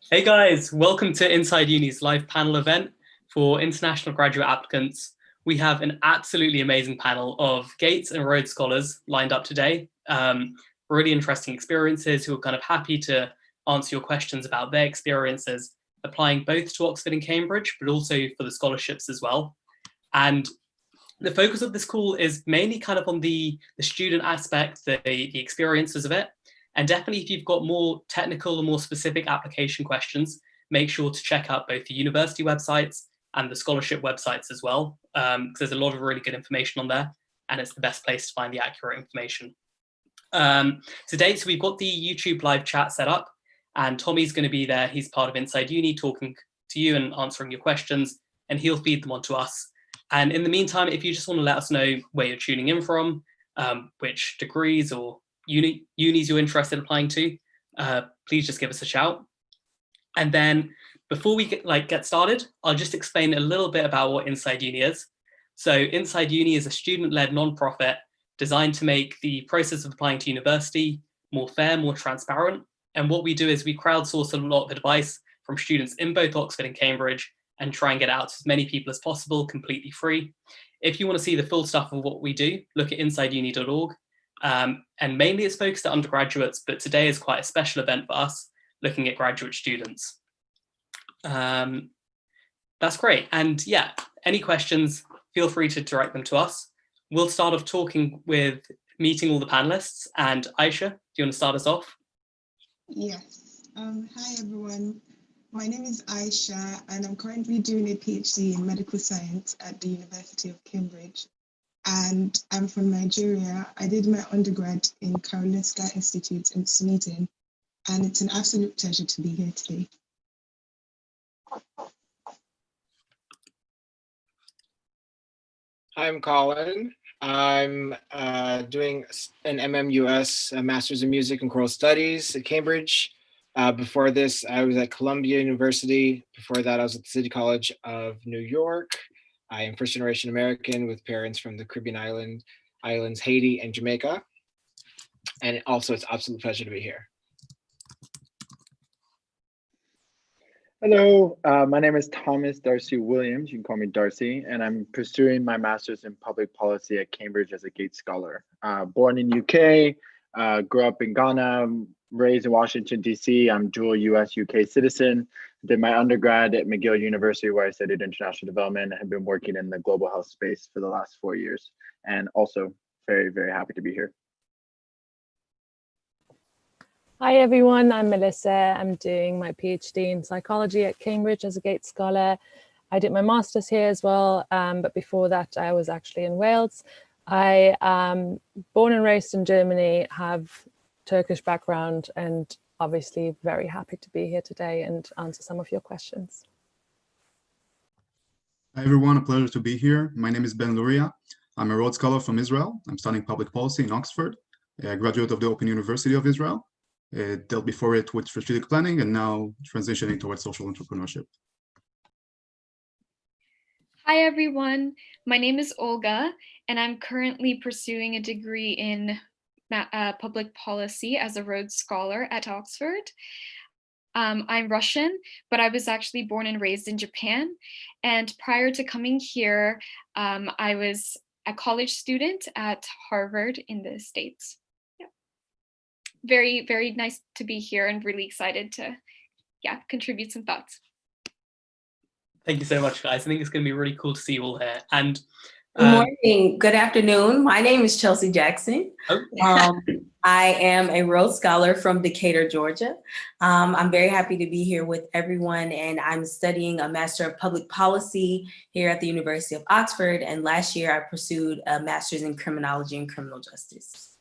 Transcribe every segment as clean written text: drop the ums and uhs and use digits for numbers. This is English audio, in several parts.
Hey guys, welcome to Inside Uni's live panel event for international graduate applicants. We have an absolutely amazing panel of Gates and Rhodes Scholars lined up today. Really interesting experiences who are kind of happy to answer your questions about their experiences applying both to Oxford and Cambridge, but also for the scholarships as well. And the focus of this call is mainly kind of on the student aspect, the experiences of it. And definitely if you've got more technical or more specific application questions, make sure to check out both the university websites and the scholarship websites as well, because there's a lot of really good information on there, and it's the best place to find the accurate information. Today, so we've got the YouTube live chat set up, and Tommy's going to be there. He's part of Inside Uni, talking to you and answering your questions, and he'll feed them on to us. And in the meantime, if you just want to let us know where you're tuning in from, which degrees or unis you're interested in applying to, please just give us a shout. And then before we get started, I'll just explain a little bit about what Inside Uni is. So Inside Uni is a student-led nonprofit designed to make the process of applying to university more fair, more transparent. And what we do is we crowdsource a lot of advice from students in both Oxford and Cambridge and try and get it out to as many people as possible, completely free. If you want to see the full stuff of what we do, look at insideuni.org. And mainly it's focused at undergraduates, but today is quite a special event for us, looking at graduate students. That's great. And yeah, any questions, feel free to direct them to us. We'll start off meeting all the panelists. And Aisha, do you want to start us off? Yes. Hi, everyone. My name is Aisha, and I'm currently doing a PhD in medical science at the University of Cambridge. And I'm from Nigeria. I did my undergrad in Karolinska Institute in Sweden, and it's an absolute pleasure to be here today. I'm Collin. I'm doing an MMus, a Master's in Music and Choral Studies at Cambridge. Before this, I was at Columbia University. Before that, I was at the City College of New York. I am first generation American with parents from the Caribbean islands, Haiti and Jamaica. And also it's an absolute pleasure to be here. Hello, my name is Thomas Darcy Williams. You can call me Darcy, and I'm pursuing my master's in public policy at Cambridge as a Gates Scholar. Born in UK, grew up in Ghana, raised in Washington, DC. I'm dual US-UK citizen. Did my undergrad at McGill University, where I studied international development. I have been working in the global health space for the last 4 years, and also very, very happy to be here. Hi everyone, I'm Melisa. I'm doing my PhD in psychology at Cambridge as a Gates Scholar. I did my master's here as well, but before that I was actually in Wales. I am born and raised in Germany, have Turkish background, and obviously very happy to be here today and answer some of your questions. Hi everyone, a pleasure to be here. My name is Luria. I'm a Rhodes Scholar from Israel. I'm studying public policy in Oxford, a graduate of the Open University of Israel. Dealt before it with strategic planning and now transitioning towards social entrepreneurship. Hi everyone, my name is Olga and I'm currently pursuing a degree in public policy as a Rhodes Scholar at Oxford. I'm Russian, but I was actually born and raised in Japan. And prior to coming here, I was a college student at Harvard in the States. Very, very nice to be here and really excited to, contribute some thoughts. Thank you so much, guys. I think it's going to be really cool to see you all here. And good morning, good afternoon. My name is Chelsea Jackson. I am a Rhodes Scholar from Decatur, Georgia. I'm very happy to be here with everyone, and I'm studying a Master of Public Policy here at the University of Oxford. And last year I pursued a Master's in Criminology and Criminal Justice.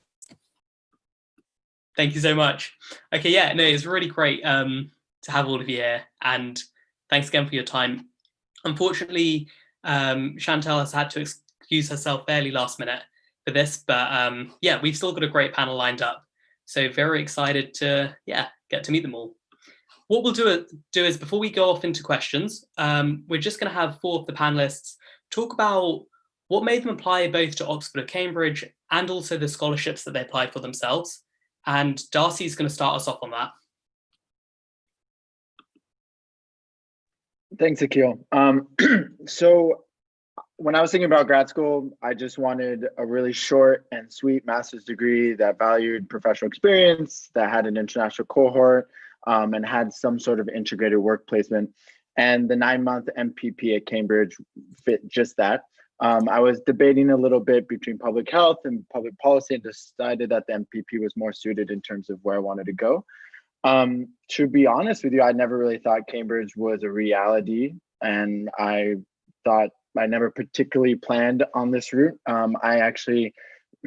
Thank you so much. Okay, yeah, no, it's really great to have all of you here, and thanks again for your time. Unfortunately, Shantel has had to excuse herself fairly last minute for this, but yeah, we've still got a great panel lined up. So very excited to, get to meet them all. What we'll do is before we go off into questions, we're just going to have 4 of the panelists talk about what made them apply both to Oxford or Cambridge and also the scholarships that they applied for themselves. And Darcy's going to start us off on that. Thanks, Akil. So when I was thinking about grad school, I just wanted a really short and sweet master's degree that valued professional experience, that had an international cohort, and had some sort of integrated work placement. And the 9-month MPP at Cambridge fit just that. I was debating a little bit between public health and public policy and decided that the MPP was more suited in terms of where I wanted to go. To be honest with you, I never really thought Cambridge was a reality, and I thought I never particularly planned on this route. I actually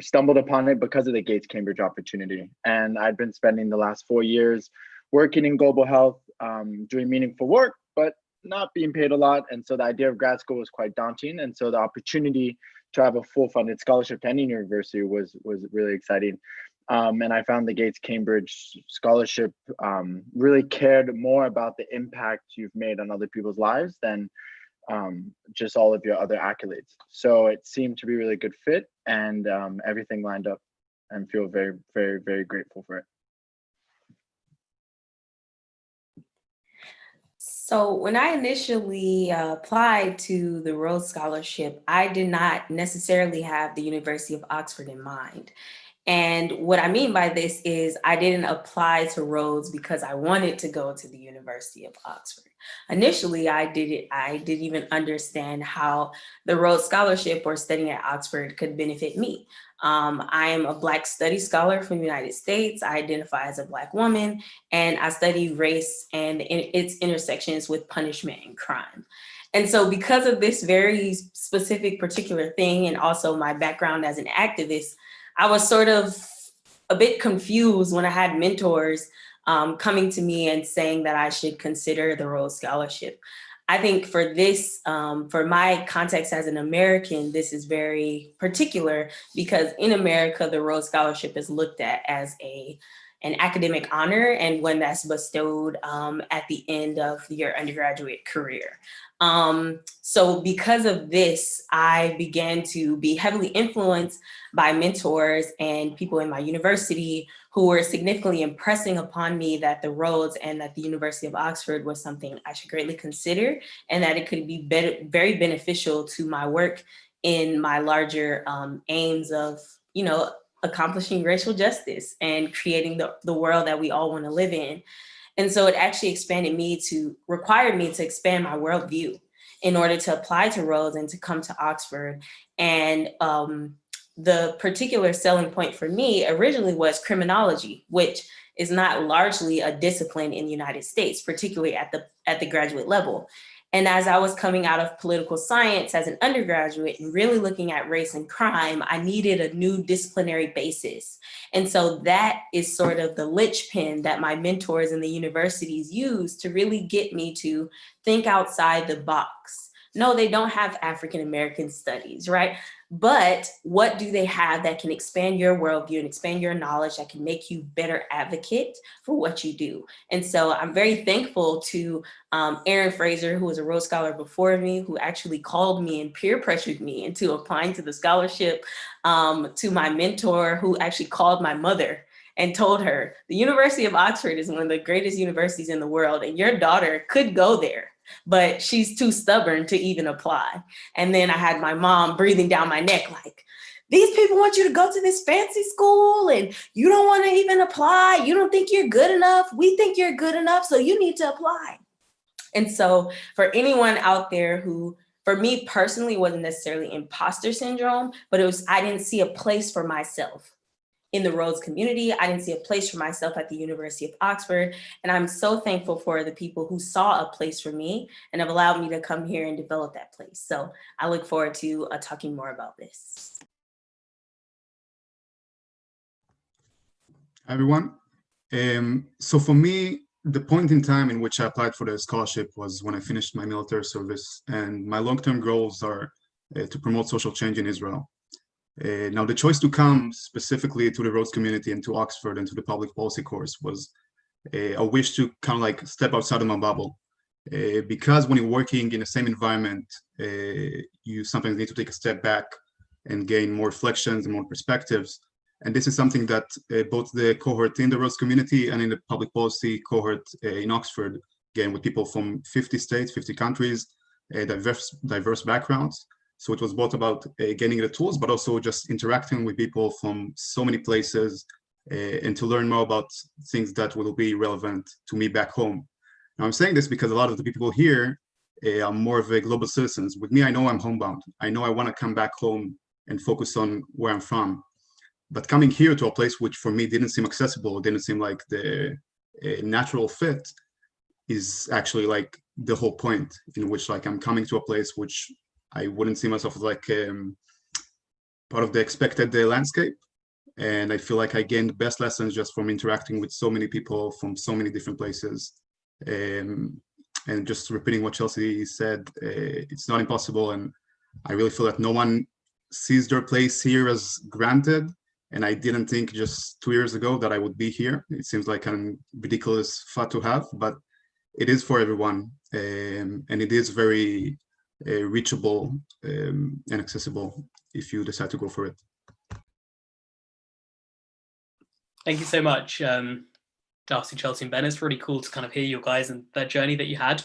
stumbled upon it because of the Gates Cambridge opportunity, and I'd been spending the last 4 years working in global health, doing meaningful work, but not being paid a lot. And so the idea of grad school was quite daunting. And so the opportunity to have a full funded scholarship to any university was really exciting. And I found the Gates Cambridge scholarship really cared more about the impact you've made on other people's lives than just all of your other accolades. So it seemed to be a really good fit, and everything lined up, and feel very, very, very grateful for it. So when I initially applied to the Rhodes Scholarship, I did not necessarily have the University of Oxford in mind. And what I mean by this is I didn't apply to Rhodes because I wanted to go to the University of Oxford. Initially, I didn't even understand how the Rhodes Scholarship or studying at Oxford could benefit me. I am a Black Studies scholar from the United States. I identify as a Black woman, and I study race and its intersections with punishment and crime. And so because of this very specific particular thing, and also my background as an activist, I was sort of a bit confused when I had mentors coming to me and saying that I should consider the Rhodes Scholarship. I think for this, for my context as an American, this is very particular because in America, the Rhodes Scholarship is looked at as an academic honor and one that's bestowed at the end of your undergraduate career. So because of this, I began to be heavily influenced by mentors and people in my university who were significantly impressing upon me that the Rhodes and that the University of Oxford was something I should greatly consider, and that it could be very beneficial to my work in my larger aims of, accomplishing racial justice and creating the world that we all want to live in. And so it actually required me to expand my worldview in order to apply to Rhodes and to come to Oxford. And the particular selling point for me originally was criminology, which is not largely a discipline in the United States, particularly at the graduate level. And as I was coming out of political science as an undergraduate and really looking at race and crime, I needed a new disciplinary basis. And so that is sort of the linchpin that my mentors in the universities use to really get me to think outside the box. No, they don't have African-American studies, right? But what do they have that can expand your worldview and expand your knowledge, that can make you better advocate for what you do? And so I'm very thankful to Aaron Fraser, who was a Rhodes Scholar before me, who actually called me and peer pressured me into applying to the scholarship, to my mentor, who actually called my mother and told her, the University of Oxford is one of the greatest universities in the world, and your daughter could go there, but she's too stubborn to even apply. And then I had my mom breathing down my neck like, these people want you to go to this fancy school and you don't want to even apply. You don't think you're good enough. We think you're good enough, so you need to apply. And so for anyone out there who, for me personally, wasn't necessarily imposter syndrome, but I didn't see a place for myself in the Rhodes community. I didn't see a place for myself at the University of Oxford. And I'm so thankful for the people who saw a place for me and have allowed me to come here and develop that place. So I look forward to talking more about this. Hi, everyone. So for me, the point in time in which I applied for the scholarship was when I finished my military service, and my long-term goals are to promote social change in Israel. Now, the choice to come specifically to the Rhodes community and to Oxford and to the public policy course was a wish to kind of like step outside of my bubble. Because when you're working in the same environment, you sometimes need to take a step back and gain more reflections and more perspectives. And this is something that both the cohort in the Rhodes community and in the public policy cohort in Oxford again, with people from 50 states, 50 countries, diverse backgrounds. So it was both about getting the tools, but also just interacting with people from so many places and to learn more about things that will be relevant to me back home. Now I'm saying this because a lot of the people here are more of a global citizens. With me, I know I'm homebound. I know I want to come back home and focus on where I'm from. But coming here to a place which for me didn't seem accessible, didn't seem like the natural fit, is actually like the whole point, in which like I'm coming to a place which I wouldn't see myself as like part of the expected landscape. And I feel like I gained the best lessons just from interacting with so many people from so many different places. And just repeating what Chelsea said, it's not impossible. And I really feel that no one sees their place here as granted. And I didn't think just 2 years ago that I would be here. It seems like a ridiculous thought to have, but it is for everyone. And it is very reachable and accessible if you decide to go for it. Thank you so much, Darcy, Chelsea, and Ben. It's really cool to kind of hear you guys and that journey that you had.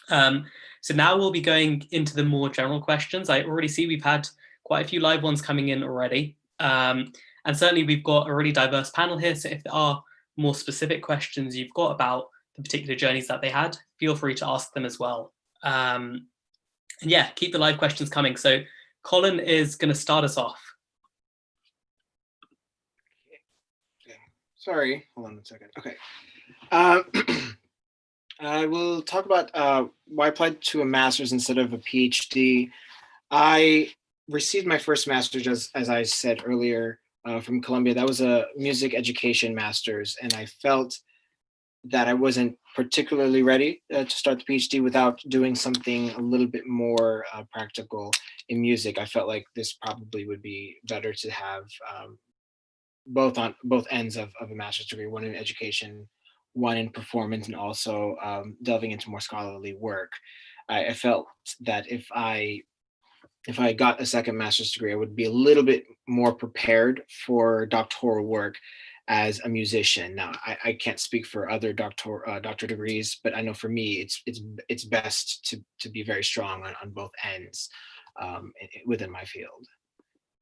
So now we'll be going into the more general questions. I already see we've had quite a few live ones coming in already. And certainly we've got a really diverse panel here. So if there are more specific questions you've got about the particular journeys that they had, feel free to ask them as well. And yeah, keep the live questions coming. So Collin is going to start us off. Sorry, hold on a second. Okay. I will talk about why I applied to a master's instead of a PhD. I received my first master's, as I said earlier, from Columbia. That was a music education master's, and I felt that I wasn't particularly ready to start the PhD without doing something a little bit more practical in music. I felt like this probably would be better to have both ends of a master's degree, one in education, one in performance, and also delving into more scholarly work. I felt that if I got a second master's degree, I would be a little bit more prepared for doctoral work as a musician. Now, I can't speak for other doctor degrees, but I know for me, it's best to be very strong on both ends within my field.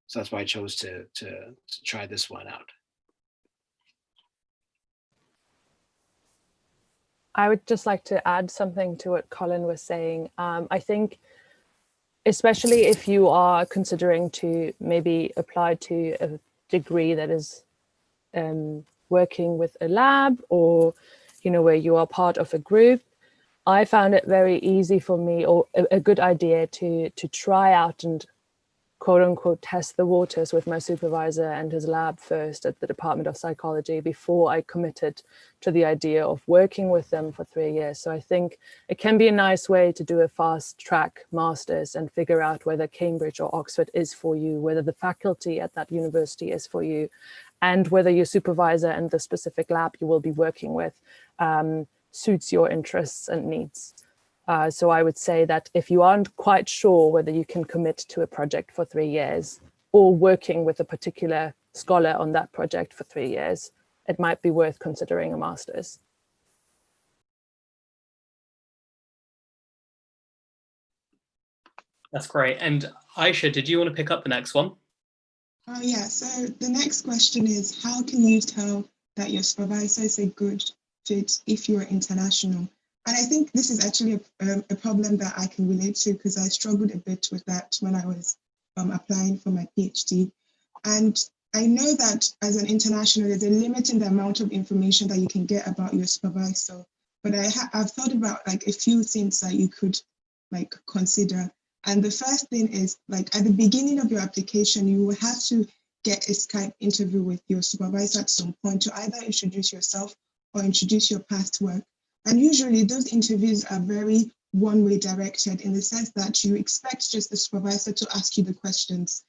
So that's why I chose to try this one out. I would just like to add something to what Collin was saying. I think, especially if you are considering to maybe apply to a degree that is working with a lab, or where you are part of a group, I found it very easy for me, or a good idea to try out and quote unquote test the waters with my supervisor and his lab first at the Department of Psychology before I committed to the idea of working with them for 3 years. So I think it can be a nice way to do a fast track master's and figure out whether Cambridge or Oxford is for you, whether the faculty at that university is for you, and whether your supervisor and the specific lab you will be working with suits your interests and needs. So I would say that if you aren't quite sure whether you can commit to a project for 3 years or working with a particular scholar on that project for 3 years, it might be worth considering a master's. That's great. And Aisha, did you want to pick up the next one? Yeah, so the next question is, how can you tell that your supervisor is a good fit if you're international? And I think this is actually a problem that I can relate to, because I struggled a bit with that when I was applying for my PhD. And I know that as an international, there's a limit in the amount of information that you can get about your supervisor. But I've thought about like a few things that you could like consider. And the first thing is, like, at the beginning of your application, you will have to get a Skype interview with your supervisor at some point to either introduce yourself or introduce your past work. And usually those interviews are very one-way directed, in the sense that you expect just the supervisor to ask you the questions.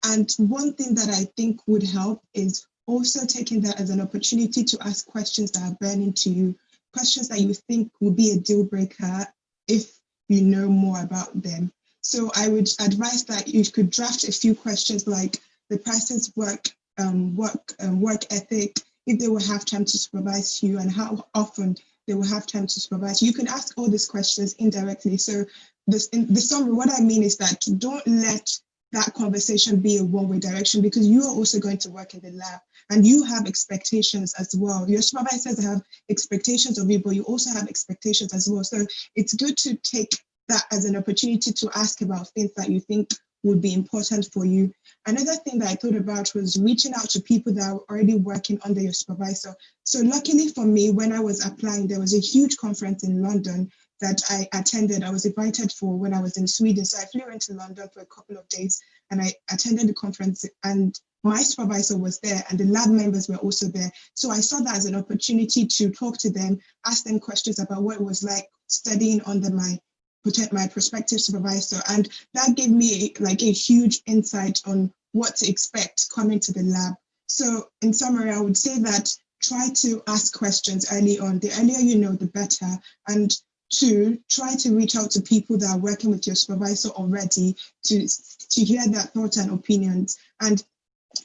And one thing that I think would help is also taking that as an opportunity to ask questions that are burning to you, questions that you think will be a deal breaker if you know more about them. So I would advise that you could draft a few questions like the person's work ethic, if they will have time to supervise you, and how often they will have time to supervise. You can ask all these questions indirectly. So in the summary, what I mean is that don't let that conversation be a one-way direction, because you are also going to work in the lab and you have expectations as well. Your supervisors have expectations of you, but you also have expectations as well. So it's good to take that as an opportunity to ask about things that you think would be important for you. Another thing that I thought about was reaching out to people that are already working under your supervisor. So luckily for me, when I was applying, there was a huge conference in London that I attended. I was invited for when I was in Sweden. So I flew into London for a couple of days and I attended the conference, and my supervisor was there and the lab members were also there. So I saw that as an opportunity to talk to them, ask them questions about what it was like studying under my prospective supervisor. And that gave me a huge insight on what to expect coming to the lab. So in summary, I would say that try to ask questions early on. The earlier you know, the better. And 2, try to reach out to people that are working with your supervisor already to hear their thoughts and opinions. And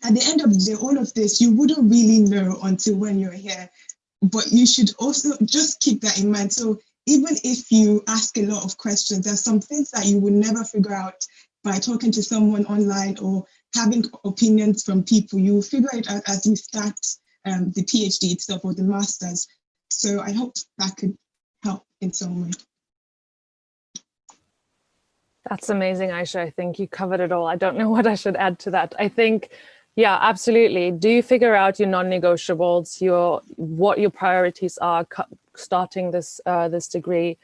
at the end of the day, all of this, you wouldn't really know until when you're here, but you should also just keep that in mind. So even if you ask a lot of questions, there's some things that you will never figure out by talking to someone online or having opinions from people. You will figure it out as you start the PhD itself or the master's. So I hope that could help in some way. That's amazing, Aisha. I think you covered it all. I don't know what I should add to that. I think, yeah, absolutely. Do you figure out your non-negotiables, what your priorities are starting this this degree,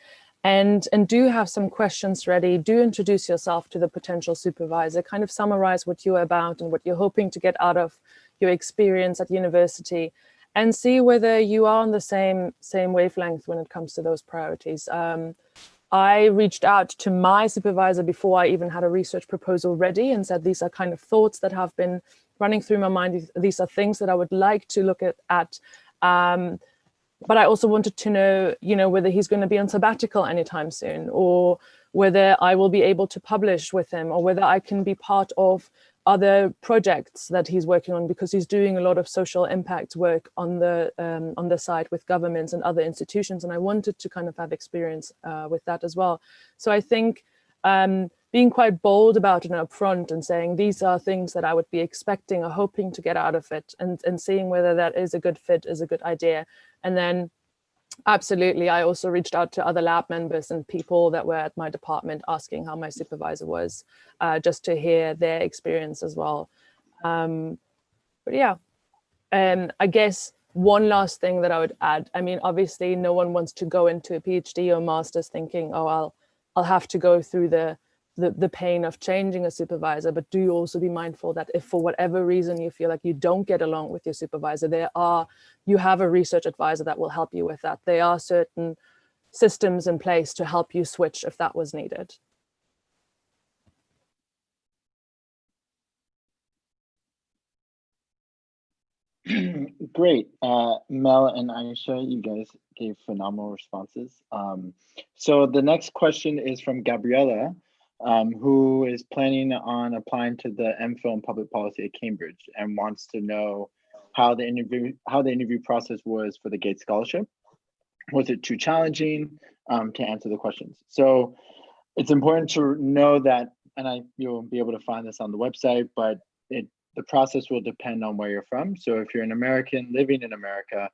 and do have some questions ready. Do introduce yourself to the potential supervisor. Kind of summarize what you're about and what you're hoping to get out of your experience at university, and see whether you are on the same wavelength when it comes to those priorities. I reached out to my supervisor before I even had a research proposal ready and said, these are kind of thoughts that have been running through my mind. These are things that I would like to look at. But I also wanted to know, whether he's going to be on sabbatical anytime soon, or whether I will be able to publish with him, or whether I can be part of other projects that he's working on, because he's doing a lot of social impact work on the side with governments and other institutions. And I wanted to kind of have experience with that as well. So I think being quite bold about it upfront and saying, these are things that I would be expecting or hoping to get out of it, and seeing whether that is a good fit, is a good idea. And then absolutely, I also reached out to other lab members and people that were at my department asking how my supervisor was, just to hear their experience as well. But yeah, I guess one last thing that I would add, I mean, obviously no one wants to go into a PhD or master's thinking, oh, I'll have to go through the pain of changing a supervisor, but do also be mindful that if for whatever reason you feel like you don't get along with your supervisor, you have a research advisor that will help you with that. There are certain systems in place to help you switch if that was needed. Great. Mel and Aisha, you guys gave phenomenal responses. So the next question is from Gabriella, who is planning on applying to the MPhil in public policy at Cambridge and wants to know how the interview process was for the Gates Scholarship. Was it too challenging to answer the questions? So it's important to know that, and you'll be able to find this on the website, but the process will depend on where you're from. So if you're an American living in America,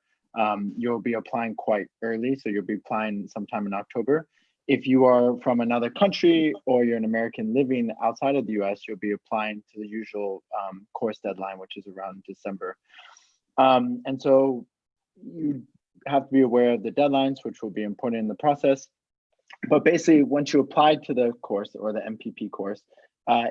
you'll be applying quite early. So you'll be applying sometime in October. If you are from another country or you're an American living outside of the US, you'll be applying to the usual course deadline, which is around December. And so you have to be aware of the deadlines, which will be important in the process. But basically, once you apply to the course or the MPP course,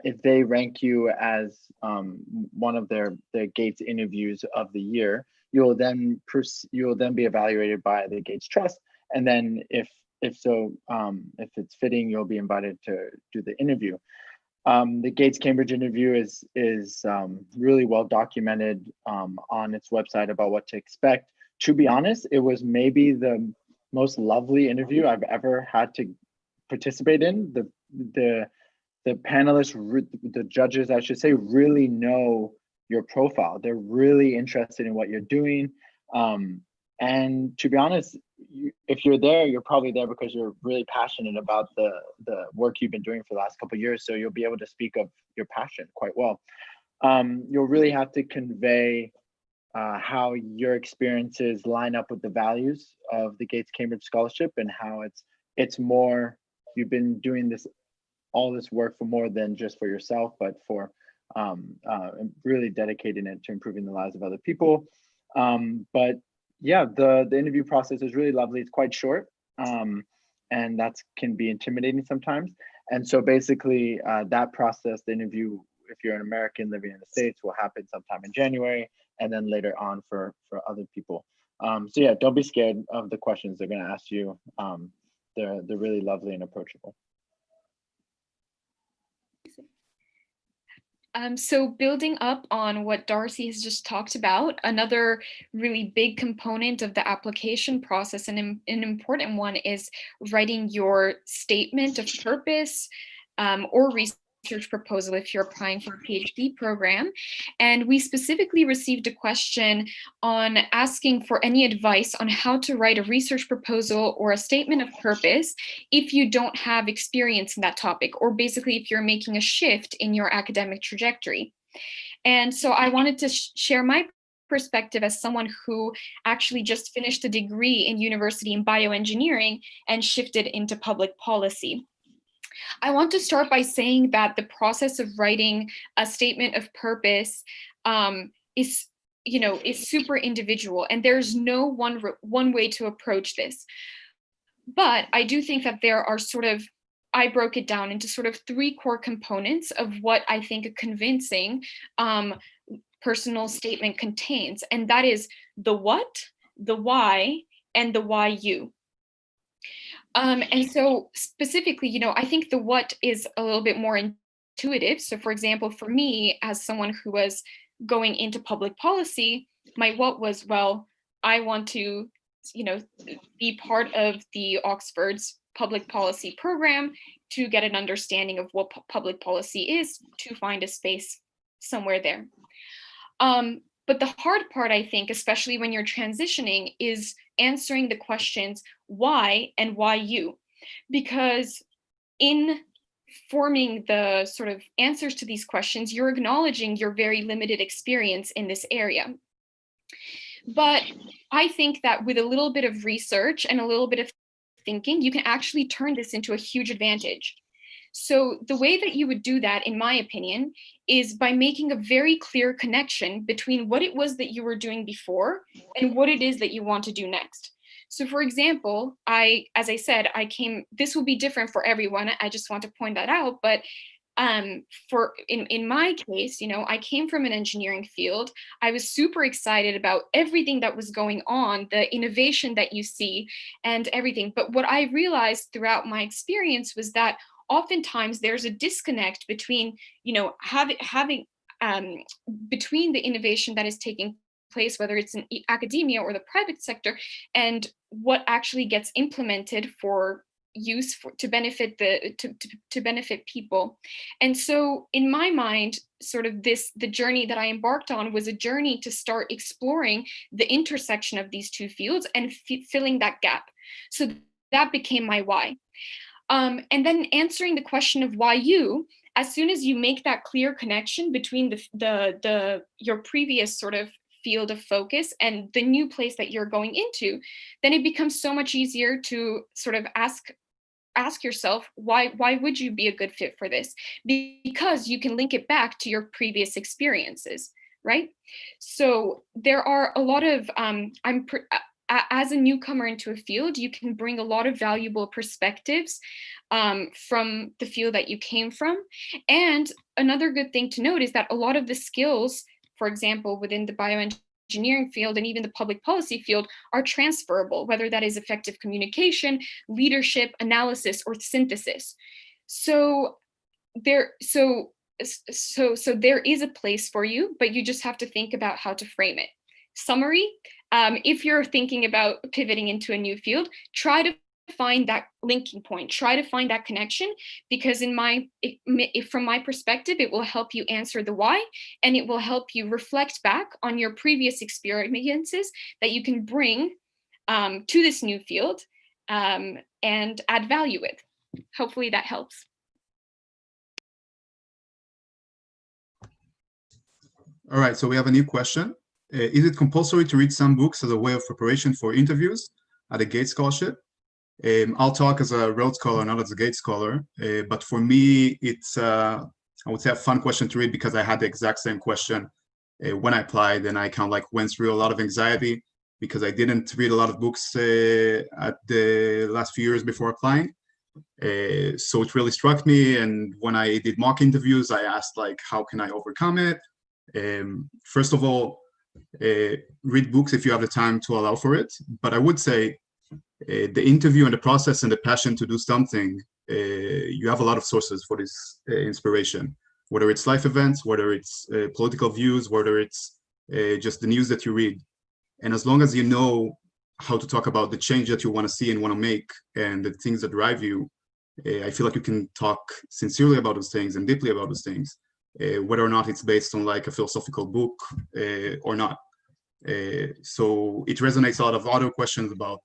if they rank you as one of their Gates interviews of the year, you'll then be evaluated by the Gates Trust, and then if it's fitting, you'll be invited to do the interview. The Gates Cambridge interview is really well documented on its website about what to expect. To be honest, it was maybe the most lovely interview I've ever had to participate in. The panelists, the judges, I should say, really know your profile. They're really interested in what you're doing. And to be honest, if you're there, you're probably there because you're really passionate about the work you've been doing for the last couple of years. So you'll be able to speak of your passion quite well. You'll really have to convey how your experiences line up with the values of the Gates Cambridge Scholarship, and how it's more, you've been doing all this work for more than just for yourself, but for really dedicating it to improving the lives of other people. But yeah, the interview process is really lovely. It's quite short, and that can be intimidating sometimes. And so basically that process, the interview, if you're an American living in the States, will happen sometime in January, and then later on for other people. So yeah, don't be scared of the questions they're gonna ask you. They're really lovely and approachable. So building up on what Darcy has just talked about, another really big component of the application process, and an important one, is writing your statement of purpose or research proposal if you're applying for a PhD program. And we specifically received a question on asking for any advice on how to write a research proposal or a statement of purpose if you don't have experience in that topic, or basically if you're making a shift in your academic trajectory. And so I wanted to share my perspective as someone who actually just finished a degree in university in bioengineering and shifted into public policy. I want to start by saying that the process of writing a statement of purpose is super individual, and there's no one way to approach this. But I do think that there are I broke it down into sort of 3 core components of what I think a convincing personal statement contains, and that is the what, the why, and the why you. And so specifically, I think the what is a little bit more intuitive. So for example, for me, as someone who was going into public policy, my what was, well, I want to, be part of the Oxford's public policy program to get an understanding of what public policy is, to find a space somewhere there. But the hard part, I think, especially when you're transitioning, is answering the questions why and why you, because in forming the sort of answers to these questions, you're acknowledging your very limited experience in this area. But I think that with a little bit of research and a little bit of thinking, you can actually turn this into a huge advantage. So the way that you would do that, in my opinion, is by making a very clear connection between what it was that you were doing before and what it is that you want to do next. So for example, as I said, this will be different for everyone. I just want to point that out. But in my case, I came from an engineering field. I was super excited about everything that was going on, the innovation that you see and everything. But what I realized throughout my experience was that oftentimes there's a disconnect between, having between the innovation that is taking place, whether it's in academia or the private sector, and what actually gets implemented for use to benefit to benefit people. And so in my mind, sort of the journey that I embarked on was a journey to start exploring the intersection of these two fields and filling that gap. So that became my why. And then answering the question of why you, as soon as you make that clear connection between your previous sort of field of focus and the new place that you're going into, then it becomes so much easier to sort of ask yourself, why would you be a good fit for this? Because you can link it back to your previous experiences, right? So there are a lot of, as a newcomer into a field, you can bring a lot of valuable perspectives from the field that you came from. And another good thing to note is that a lot of the skills, for example, within the bioengineering field and even the public policy field, are transferable, whether that is effective communication, leadership, analysis, or synthesis. So there is a place for you, but you just have to think about how to frame it. Summary, if you're thinking about pivoting into a new field, try to find that linking point, try to find that connection, because from my perspective, it will help you answer the why, and it will help you reflect back on your previous experiences that you can bring to this new field and add value with. Hopefully that helps. All right, so we have a new question. Is it compulsory to read some books as a way of preparation for interviews at a Gates Scholarship? I'll talk as a Rhodes Scholar, not as a Gates Scholar, but for me, it's, I would say, a fun question to read because I had the exact same question when I applied, and I kind of like went through a lot of anxiety because I didn't read a lot of books at the last few years before applying. So it really struck me, and when I did mock interviews, I asked like, how can I overcome it? First of all, read books if you have the time to allow for it. But I would say the interview and the process and the passion to do something, you have a lot of sources for this inspiration, whether it's life events, whether it's political views, whether it's just the news that you read. And as long as you know how to talk about the change that you want to see and want to make and the things that drive you, I feel like you can talk sincerely about those things and deeply about those things, whether or not it's based on like a philosophical book or not. So it resonates a lot of other questions about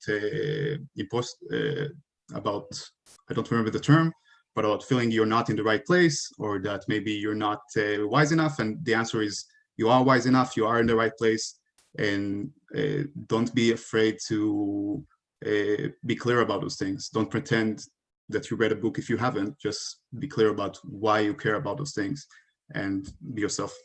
about, I don't remember the term, but about feeling you're not in the right place, or that maybe you're not wise enough. And the answer is you are wise enough, you are in the right place, and don't be afraid to be clear about those things. Don't pretend that you read a book if you haven't. Just be clear about why you care about those things and be yourself.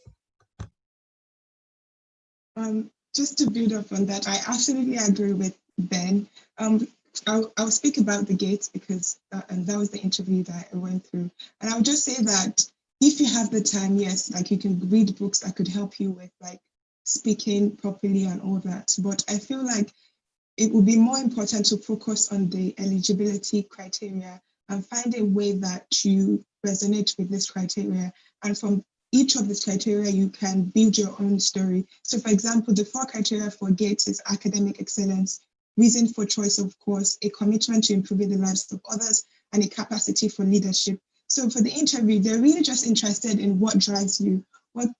Just to build up on that, I absolutely agree with Ben. I'll speak about the Gates because and that was the interview that I went through. And I'll just say that if you have the time, yes, like you can read books that could help you with like speaking properly and all that. But I feel like it would be more important to focus on the eligibility criteria and find a way that you resonate with this criteria. And from each of these criteria, you can build your own story. So for example, the 4 criteria for Gates is academic excellence, reason for choice of course, a commitment to improving the lives of others, and a capacity for leadership. So for the interview, they're really just interested in what drives you,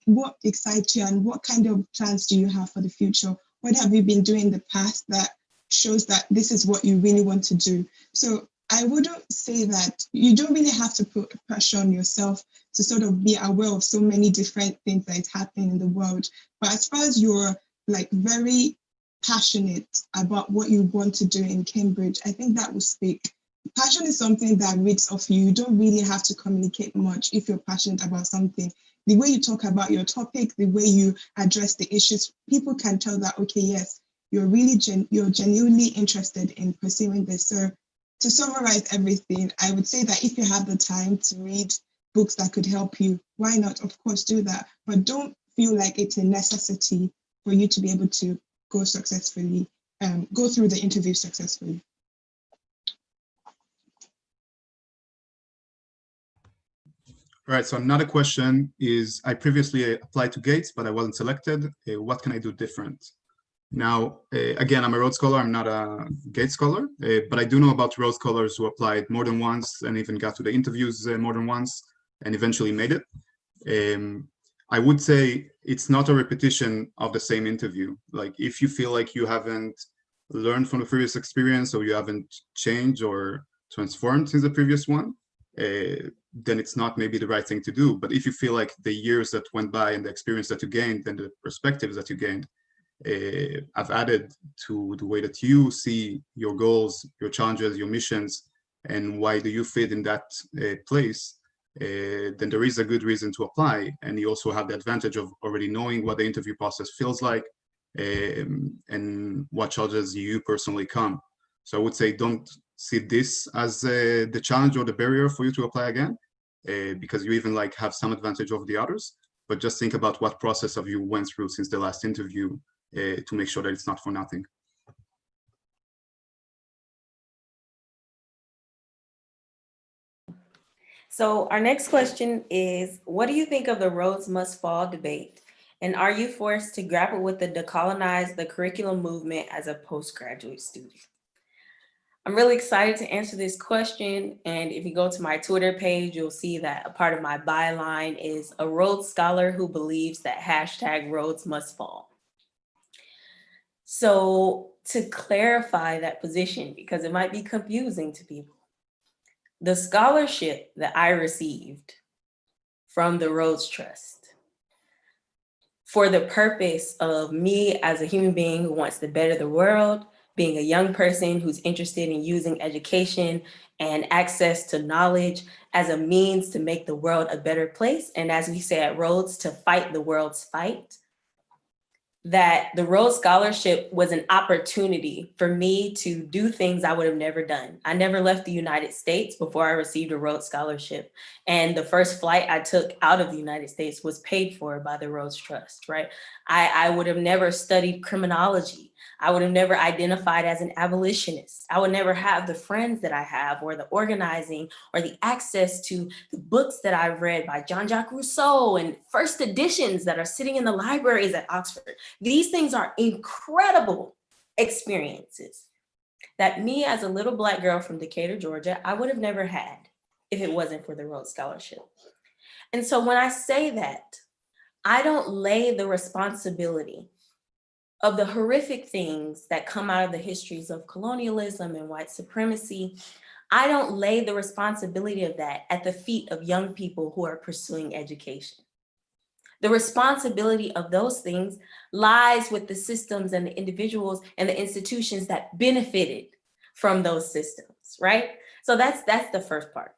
what excites you, and what kind of plans do you have for the future? What have you been doing in the past that shows that this is what you really want to do? So I wouldn't say that you don't really have to put pressure on yourself to sort of be aware of so many different things that is happening in the world. But as far as you're like very passionate about what you want to do in Cambridge, I think that will speak. Passion is something that reads off you. You don't really have to communicate much if you're passionate about something. The way you talk about your topic, the way you address the issues, people can tell that, okay, yes, you're really you're genuinely interested in pursuing this. So to summarize everything, I would say that if you have the time to read books that could help you, why not? Of course, do that. But don't feel like it's a necessity for you to be able to go successfully, go through the interview successfully. All right, so another question is, I previously applied to Gates, but I wasn't selected. What can I do different? Now, again, I'm a Rhodes Scholar, I'm not a Gates Scholar, but I do know about Rhodes Scholars who applied more than once and even got to the interviews more than once and eventually made it. I would say it's not a repetition of the same interview. Like if you feel like you haven't learned from the previous experience or you haven't changed or transformed since the previous one, then it's not maybe the right thing to do. But if you feel like the years that went by and the experience that you gained and the perspectives that you gained have added to the way that you see your goals, your challenges, your missions, and why do you fit in that place, then there is a good reason to apply. And you also have the advantage of already knowing what the interview process feels like and what challenges you personally come. So I would say don't see this as the challenge or the barrier for you to apply again, because you even like have some advantage over the others, but just think about what process of you went through since the last interview to make sure that it's not for nothing. So our next question is, what do you think of the Rhodes Must Fall debate? And are you forced to grapple with the decolonize the curriculum movement as a postgraduate student? I'm really excited to answer this question. And if you go to my Twitter page, you'll see that a part of my byline is a Rhodes Scholar who believes that #Rhodes must fall. So to clarify that position, because it might be confusing to people, the scholarship that I received from the Rhodes Trust for the purpose of me as a human being who wants to better the world, being a young person who's interested in using education and access to knowledge as a means to make the world a better place, and as we say at Rhodes, to fight the world's fight, that the Rhodes Scholarship was an opportunity for me to do things I would have never done. I never left the United States before I received a Rhodes Scholarship. And the first flight I took out of the United States was paid for by the Rhodes Trust, right? I would have never studied criminology. I would have never identified as an abolitionist. I would never have the friends that I have, or the organizing, or the access to the books that I've read by Jean-Jacques Rousseau and first editions that are sitting in the libraries at Oxford. These things are incredible experiences that me as a little Black girl from Decatur, Georgia, I would have never had if it wasn't for the Rhodes Scholarship. And so when I say that, I don't lay the responsibility of the horrific things that come out of the histories of colonialism and white supremacy, I don't lay the responsibility of that at the feet of young people who are pursuing education. The responsibility of those things lies with the systems and the individuals and the institutions that benefited from those systems, right? So that's the first part.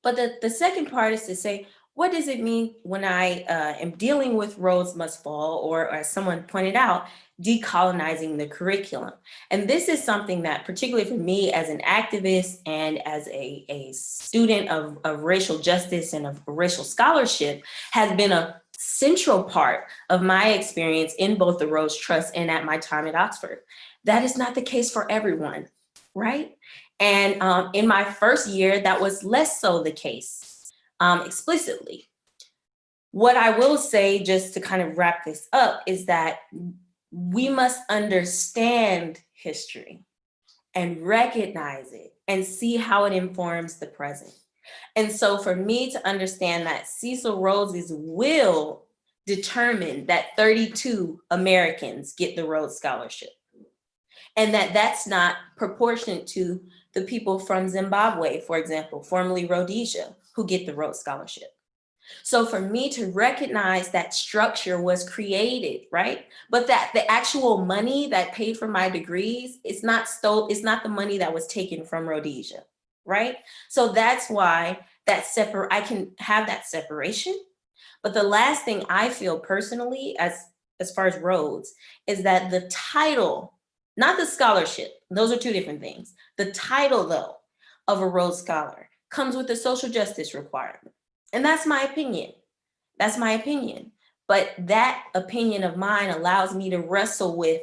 But the second part is to say, what does it mean when I am dealing with Rhodes Must Fall, or as someone pointed out, decolonizing the curriculum? And this is something that, particularly for me as an activist and as a student of racial justice and of racial scholarship, has been a central part of my experience in both the Rhodes Trust and at my time at Oxford. That is not the case for everyone, right? And in my first year, that was less so the case. Explicitly. What I will say, just to kind of wrap this up, is that we must understand history and recognize it and see how it informs the present. And so for me to understand that Cecil Rhodes's will determined that 32 Americans get the Rhodes Scholarship, and that that's not proportionate to the people from Zimbabwe, for example, formerly Rhodesia, who get the Rhodes Scholarship. So for me to recognize that structure was created, right? But that the actual money that paid for my degrees is not the money that was taken from Rhodesia, right? So that's why I can have that separation. But the last thing I feel personally, as far as Rhodes, is that the title, not the scholarship, those are two different things. The title, though, of a Rhodes Scholar comes with a social justice requirement. And that's my opinion. That's my opinion. But that opinion of mine allows me to wrestle with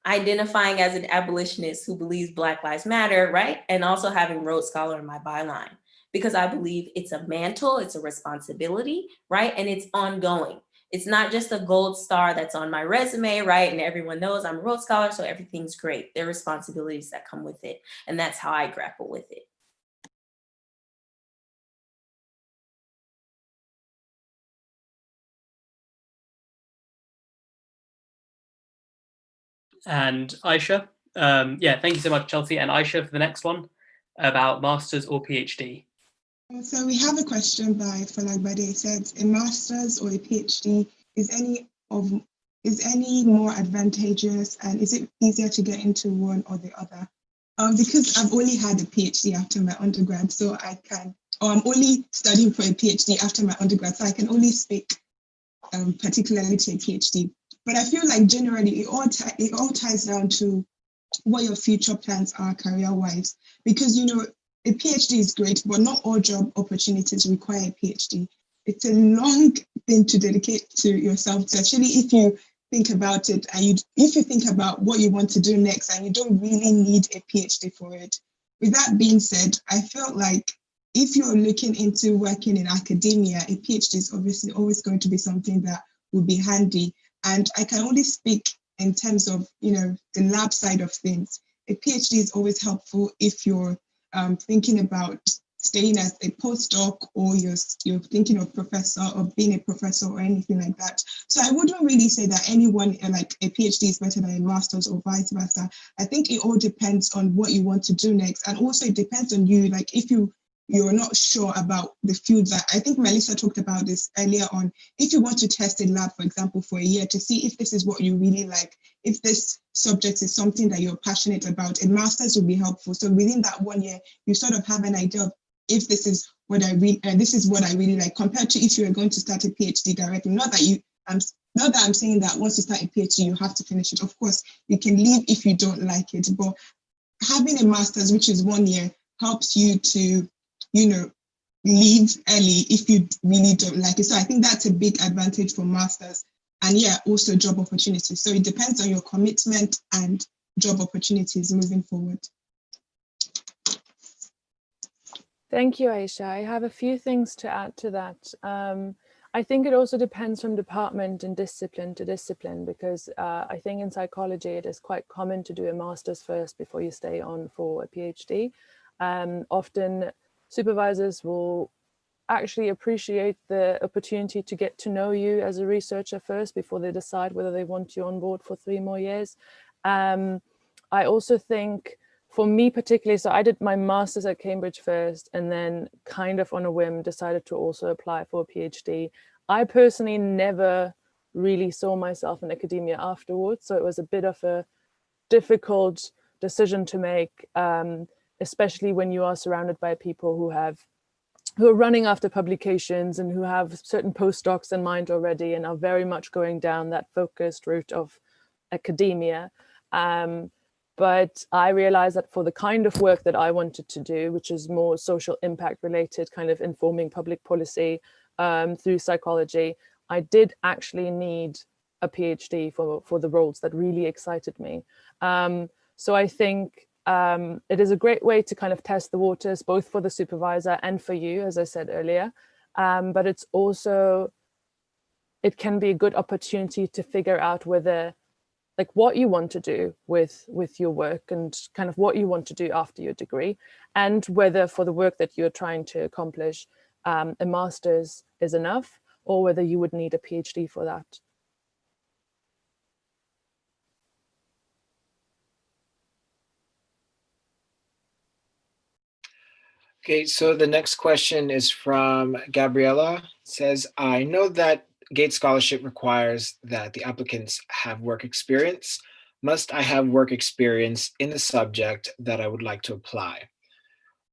identifying as an abolitionist who believes Black Lives Matter, right? And also having Rhodes Scholar in my byline, because I believe it's a mantle, it's a responsibility, right? And it's ongoing. It's not just a gold star that's on my resume, right? And everyone knows I'm a Rhodes Scholar, so everything's great. There are responsibilities that come with it. And that's how I grapple with it. And Aisha, thank you so much, Chelsea. And Aisha, for the next one about master's or PhD. So we have a question by Falagbade. It says, a master's or a PhD, is any more advantageous, and is it easier to get into one or the other? Because I've only had a PhD after my undergrad, so I'm only studying for a PhD after my undergrad, so I can only speak particularly to a PhD. But I feel like generally it all ties down to what your future plans are career-wise, because a PhD is great, but not all job opportunities require a PhD. It's a long thing to dedicate to yourself, especially if you think about it and if you think about what you want to do next and you don't really need a PhD for it. With that being said, I felt like if you're looking into working in academia, a PhD is obviously always going to be something that would be handy. And I can only speak in terms of, the lab side of things. A PhD is always helpful if you're thinking about staying as a postdoc, or you're thinking of professor or being a professor or anything like that. So I wouldn't really say that anyone like a PhD is better than a master's or vice versa. I think it all depends on what you want to do next, and also it depends on you. Like if you're not sure about the fields that I think Melisa talked about this earlier on. If you want to test a lab, for example, for a year to see if this is what you really like, if this subject is something that you're passionate about, a master's will be helpful. So within that 1 year, you sort of have an idea of if this is what I really like, compared to if you are going to start a PhD directly. Not that I'm saying that once you start a PhD, you have to finish it. Of course, you can leave if you don't like it, but having a master's, which is 1 year, helps you to, leave early if you really don't like it. So I think that's a big advantage for masters. And yeah, also job opportunities. So it depends on your commitment and job opportunities moving forward. Thank you, Aisha. I have a few things to add to that. I think it also depends from department and discipline to discipline, because I think in psychology, it is quite common to do a master's first before you stay on for a PhD. Often supervisors will actually appreciate the opportunity to get to know you as a researcher first before they decide whether they want you on board for 3 more years. I also think, for me particularly, so I did my master's at Cambridge first, and then kind of on a whim decided to also apply for a PhD. I personally never really saw myself in academia afterwards, so it was a bit of a difficult decision to make, especially when you are surrounded by people who are running after publications and who have certain postdocs in mind already and are very much going down that focused route of academia. But I realized that for the kind of work that I wanted to do, which is more social impact related, kind of informing public policy through psychology, I did actually need a PhD for the roles that really excited me. So I think it is a great way to kind of test the waters, both for the supervisor and for you, as I said earlier. But it's also, it can be a good opportunity to figure out whether, like, what you want to do with your work and kind of what you want to do after your degree, and whether for the work that you're trying to accomplish, a master's is enough, or whether you would need a PhD for that. Okay, so the next question is from Gabriella. It says, I know that Gates Scholarship requires that the applicants have work experience. Must I have work experience in the subject that I would like to apply?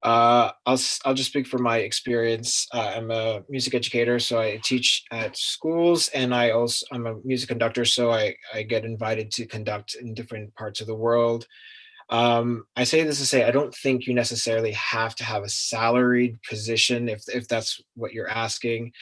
I'll just speak from my experience. I'm a music educator, so I teach at schools, and I'm a music conductor, so I get invited to conduct in different parts of the world. I say this to say, I don't think you necessarily have to have a salaried position if that's what you're asking.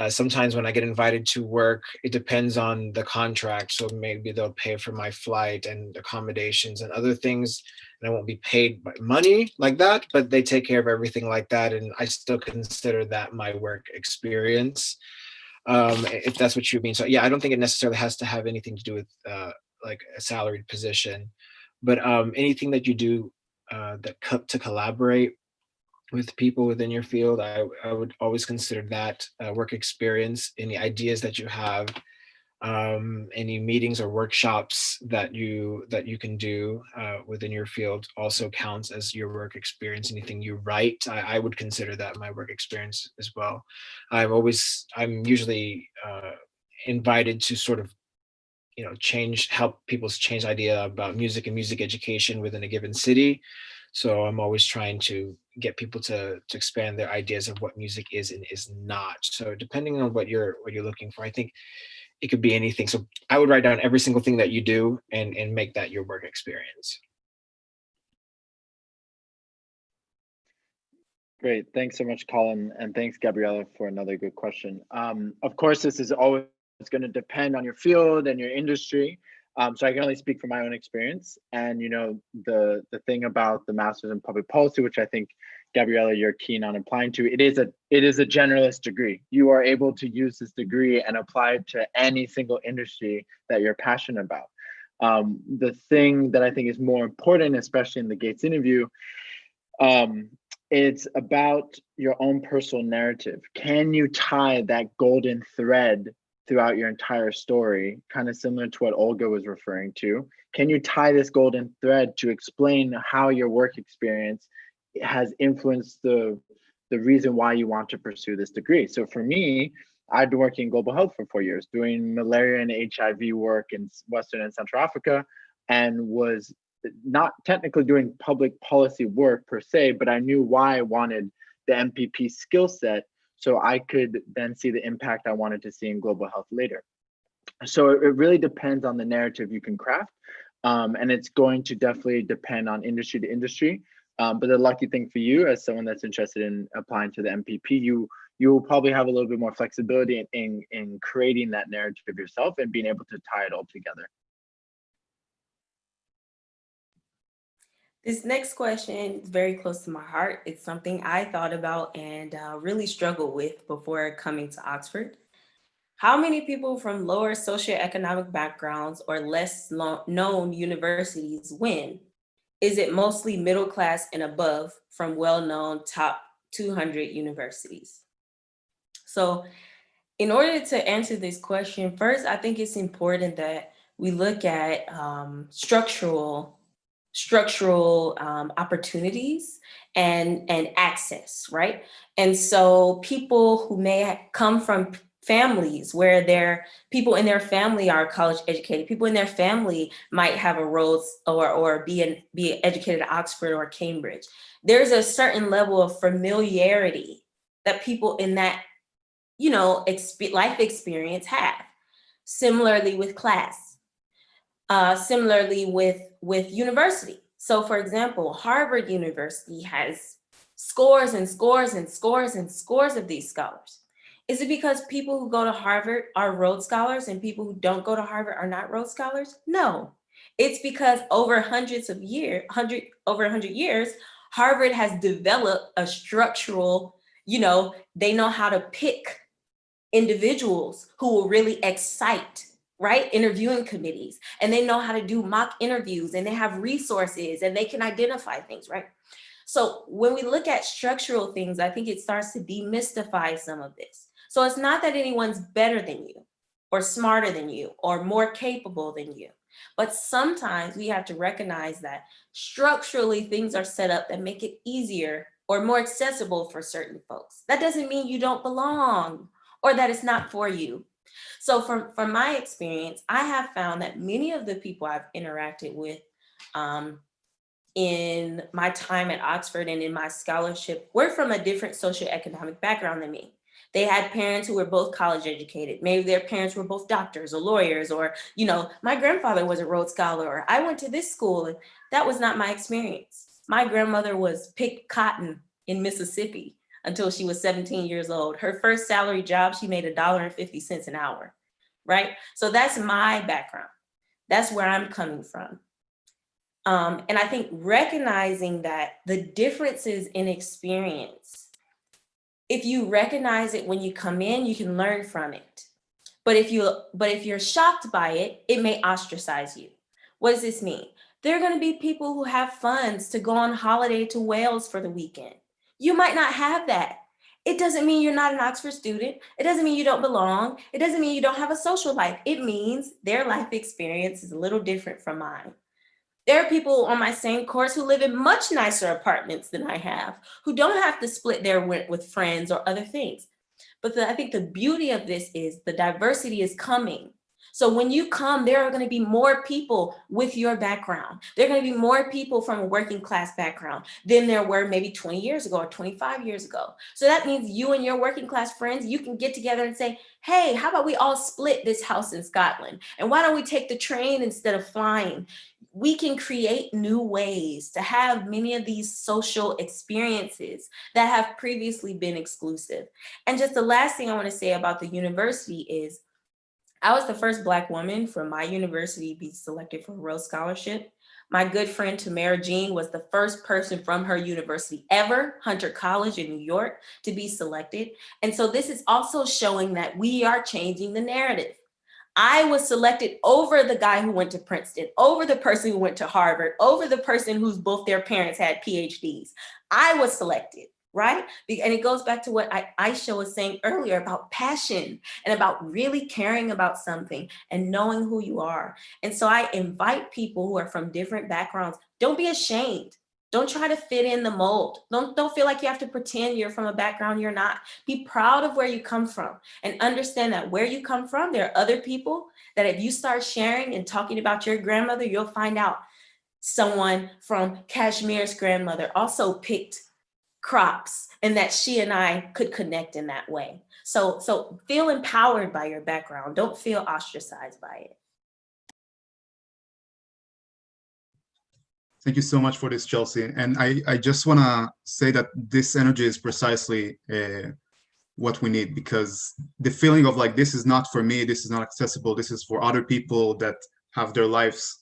Sometimes when I get invited to work, it depends on the contract. So maybe they'll pay for my flight and accommodations and other things, and I won't be paid by money like that, but they take care of everything like that. And I still consider that my work experience, if that's what you mean. So yeah, I don't think it necessarily has to have anything to do with like a salaried position. But anything that you do to collaborate with people within your field, I would always consider that work experience. Any ideas that you have, any meetings or workshops that you can do within your field also counts as your work experience. Anything you write, I would consider that my work experience as well. I'm usually invited to sort of help people change idea about music and music education within a given city. So I'm always trying to get people to expand their ideas of what music is and is not. So depending on what you're looking for, I think it could be anything. So I would write down every single thing that you do and make that your work experience. Great. Thanks so much, Collin. And thanks, Gabriella, for another good question. Of course, this is always going to depend on your field and your industry. So I can only speak from my own experience. And, the thing about the Master's in Public Policy, which I think, Gabriella, you're keen on applying to, it is a generalist degree. You are able to use this degree and apply it to any single industry that you're passionate about. The thing that I think is more important, especially in the Gates interview, It's about your own personal narrative. Can you tie that golden thread throughout your entire story, kind of similar to what Olga was referring to? Can you tie this golden thread to explain how your work experience has influenced the reason why you want to pursue this degree? So for me, I've been working in global health for 4 years, doing malaria and HIV work in Western and Central Africa, and was not technically doing public policy work per se, but I knew why I wanted the MPP skill set so I could then see the impact I wanted to see in global health later. So it really depends on the narrative you can craft. And it's going to definitely depend on industry to industry. But the lucky thing for you, as someone that's interested in applying to the MPP, you will probably have a little bit more flexibility in creating that narrative yourself and being able to tie it all together. This next question is very close to my heart. It's something I thought about and really struggled with before coming to Oxford. How many people from lower socioeconomic backgrounds or less known universities win? Is it mostly middle class and above from well-known top 200 universities? So in order to answer this question, first, I think it's important that we look at structural opportunities and access, right? And so people who may come from families where their people in their family are college educated, people in their family might have a Rhodes or be educated at Oxford or Cambridge. There's a certain level of familiarity that people in that, life experience have. Similarly with class, similarly with university. So for example, Harvard University has scores and scores and scores and scores of these scholars. Is it because people who go to Harvard are Rhodes Scholars and people who don't go to Harvard are not Rhodes Scholars? No, it's because over 100 years, Harvard has developed a structural, they know how to pick individuals who will really excite, right? Interviewing committees, and they know how to do mock interviews, and they have resources, and they can identify things, right? So when we look at structural things, I think it starts to demystify some of this. So it's not that anyone's better than you or smarter than you or more capable than you, but sometimes we have to recognize that structurally things are set up that make it easier or more accessible for certain folks. That doesn't mean you don't belong or that it's not for you. So from my experience, I have found that many of the people I've interacted with in my time at Oxford and in my scholarship were from a different socioeconomic background than me. They had parents who were both college educated. Maybe their parents were both doctors or lawyers, or, my grandfather was a Rhodes Scholar, or I went to this school, and that was not my experience. My grandmother picked cotton in Mississippi until she was 17 years old. Her first salary job, she made $1.50 an hour, right? So that's my background. That's where I'm coming from. And I think recognizing that the differences in experience, if you recognize it when you come in, you can learn from it. But if you're shocked by it, it may ostracize you. What does this mean? There are going to be people who have funds to go on holiday to Wales for the weekend. You might not have that. It doesn't mean you're not an Oxford student. It doesn't mean you don't belong. It doesn't mean you don't have a social life. It means their life experience is a little different from mine. There are people on my same course who live in much nicer apartments than I have, who don't have to split their rent with friends or other things. But I think the beauty of this is the diversity is coming. So when you come, there are going to be more people with your background. There are going to be more people from a working class background than there were maybe 20 years ago or 25 years ago. So that means you and your working class friends, you can get together and say, hey, how about we all split this house in Scotland? And why don't we take the train instead of flying? We can create new ways to have many of these social experiences that have previously been exclusive. And just the last thing I want to say about the university is, I was the first Black woman from my university to be selected for a Rhodes Scholarship. My good friend Tamara Jean was the first person from her university ever, Hunter College in New York, to be selected. And so this is also showing that we are changing the narrative. I was selected over the guy who went to Princeton, over the person who went to Harvard, over the person whose both their parents had PhDs. I was selected, right? And it goes back to what Aisha was saying earlier about passion and about really caring about something and knowing who you are. And so I invite people who are from different backgrounds, don't be ashamed. Don't try to fit in the mold. Don't feel like you have to pretend you're from a background you're not. Be proud of where you come from and understand that where you come from, there are other people that if you start sharing and talking about your grandmother, you'll find out someone from Kashmir's grandmother also picked crops and that she and I could connect in that way. So feel empowered by your background. Don't feel ostracized by it. Thank you so much for this, Chelsea. And I just want to say that this energy is precisely what we need, because the feeling of like, this is not for me, this is not accessible, this is for other people that have their lives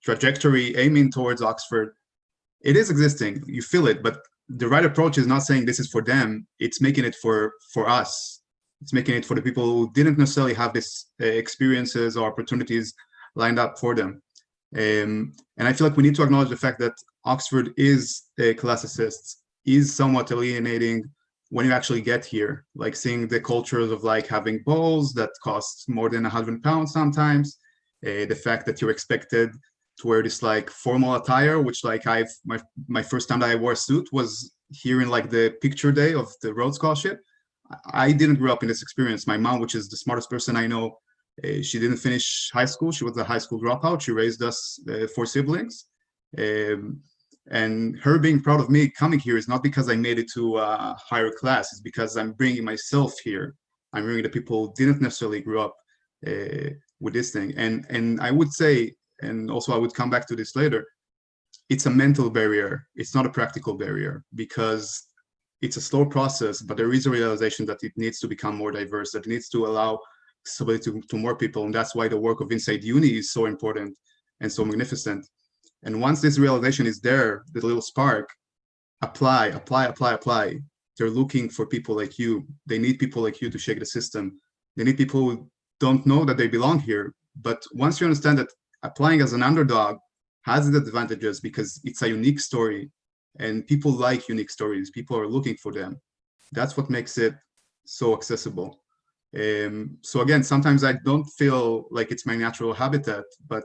trajectory aiming towards Oxford, it is existing. You feel it, but the right approach is not saying this is for them. It's making it for us. It's making it for the people who didn't necessarily have this experiences or opportunities lined up for them. And I feel like we need to acknowledge the fact that Oxford is classicist, is somewhat alienating when you actually get here, like seeing the cultures of like having balls that cost more than £100 sometimes, the fact that you're expected to wear this like formal attire, which like my first time that I wore a suit was here in like the picture day of the Rhodes Scholarship. I didn't grow up in this experience. My mom, which is the smartest person I know, she didn't finish high school. She was a high school dropout. She raised us 4 siblings. And her being proud of me coming here is not because I made it to a higher class. It's because I'm bringing myself here. I'm bringing the people who didn't necessarily grow up with this thing. And I would say, and also I would come back to this later, it's a mental barrier. It's not a practical barrier, because it's a slow process, but there is a realization that it needs to become more diverse, that it needs to allow accessibility to more people. And that's why the work of Inside Uni is so important and so magnificent. And once this realization is there, the little spark, apply. They're looking for people like you. They need people like you to shake the system. They need people who don't know that they belong here. But once you understand that applying as an underdog has its advantages because it's a unique story and people like unique stories, people are looking for them. That's what makes it so accessible. So again, sometimes I don't feel like it's my natural habitat, but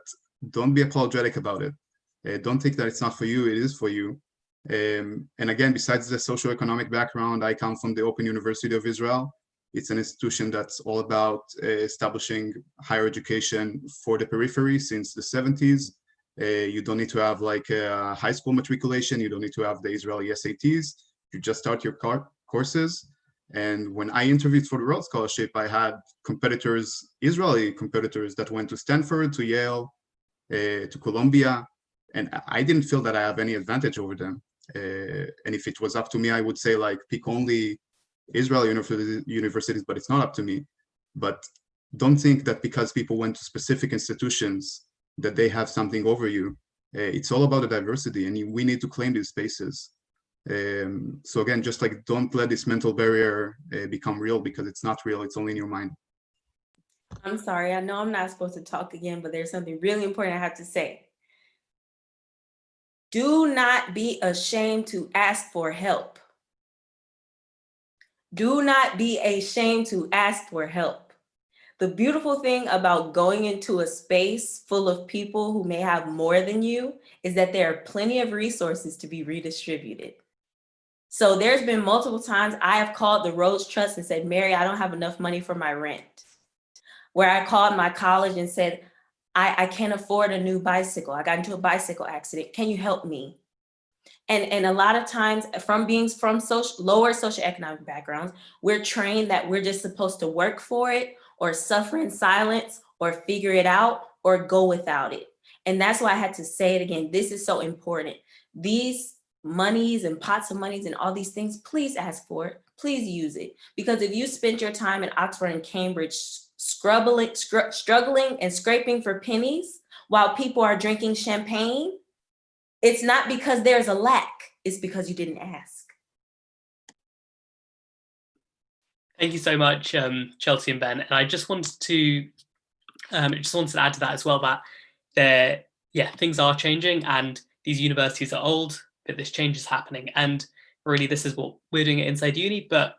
don't be apologetic about it. Don't think that it's not for you, it is for you. And again, besides the socioeconomic background, I come from the Open University of Israel. It's an institution that's all about establishing higher education for the periphery since the 70s. You don't need to have like a high school matriculation. You don't need to have the Israeli SATs. You just start your courses. And when I interviewed for the Rhodes Scholarship, I had competitors, Israeli competitors that went to Stanford, to Yale, to Columbia, and I didn't feel that I have any advantage over them. And if it was up to me, I would say like pick only Israeli universities, but it's not up to me. But don't think that because people went to specific institutions that they have something over you. It's all about the diversity, and we need to claim these spaces. So again, just like don't let this mental barrier become real, because it's not real, it's only in your mind. I'm sorry, I know I'm not supposed to talk again, but there's something really important I have to say. Do not be ashamed to ask for help. Do not be ashamed to ask for help. The beautiful thing about going into a space full of people who may have more than you is that there are plenty of resources to be redistributed. So there's been multiple times I have called the Rhodes Trust and said, Mary, I don't have enough money for my rent. Where I called my college and said, I can't afford a new bicycle. I got into a bicycle accident. Can you help me? And a lot of times from being from lower socioeconomic backgrounds, we're trained that we're just supposed to work for it or suffer in silence or figure it out or go without it. And that's why I had to say it again. This is so important. These monies and pots of monies and all these things, please ask for it. Please use it. Because if you spent your time in Oxford and Cambridge struggling and scraping for pennies while people are drinking champagne, it's not because there's a lack, it's because you didn't ask. Thank you so much, Chelsea and Ben. And I just wanted to I just wanted to add to that as well that things are changing and these universities are old, but this change is happening. And really, this is what we're doing at Inside Uni. But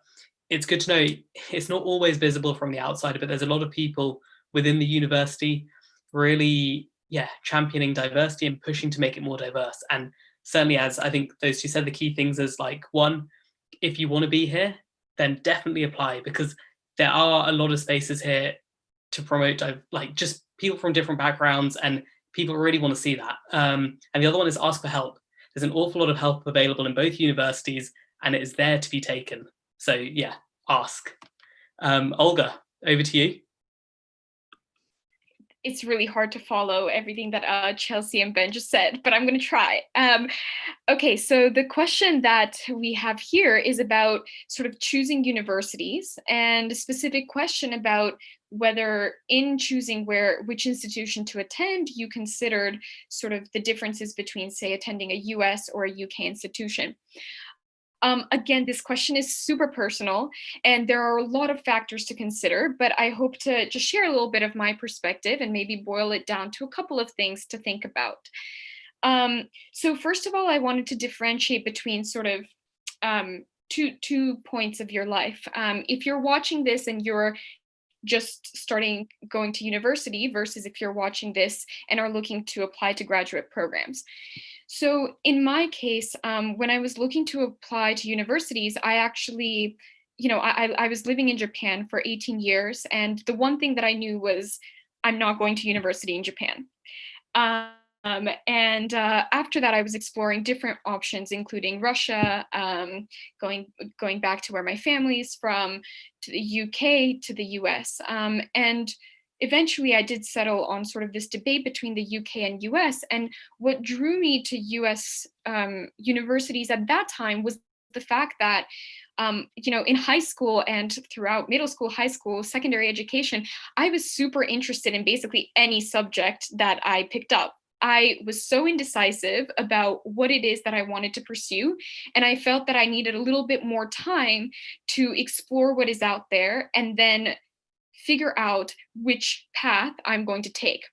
it's good to know it's not always visible from the outside, but there's a lot of people within the university really, championing diversity and pushing to make it more diverse. And certainly, as I think those two said, the key things is like, one, if you want to be here, then definitely apply, because there are a lot of spaces here to promote like just people from different backgrounds, and people really want to see that. And the other one is ask for help. There's an awful lot of help available in both universities, and it is there to be taken. So yeah, ask. Olga, over to you. It's really hard to follow everything that Chelsea and Ben just said, but I'm going to try. Okay, so the question that we have here is about sort of choosing universities, and a specific question about whether in choosing which institution to attend, you considered sort of the differences between, say, attending a US or a UK institution. Again, this question is super personal, and there are a lot of factors to consider, but I hope to just share a little bit of my perspective and maybe boil it down to a couple of things to think about. So first of all, I wanted to differentiate between sort of two points of your life. If you're watching this and you're just starting going to university versus if you're watching this and are looking to apply to graduate programs. So in my case, when I was looking to apply to universities, I actually, I was living in Japan for 18 years. And the one thing that I knew was I'm not going to university in Japan. After that, I was exploring different options, including Russia, going back to where my family is from, to the UK, to the US. And eventually I did settle on sort of this debate between the UK and US. And what drew me to US universities at that time was the fact that, in high school and throughout middle school, high school, secondary education, I was super interested in basically any subject that I picked up. I was so indecisive about what it is that I wanted to pursue. And I felt that I needed a little bit more time to explore what is out there and then figure out which path I'm going to take.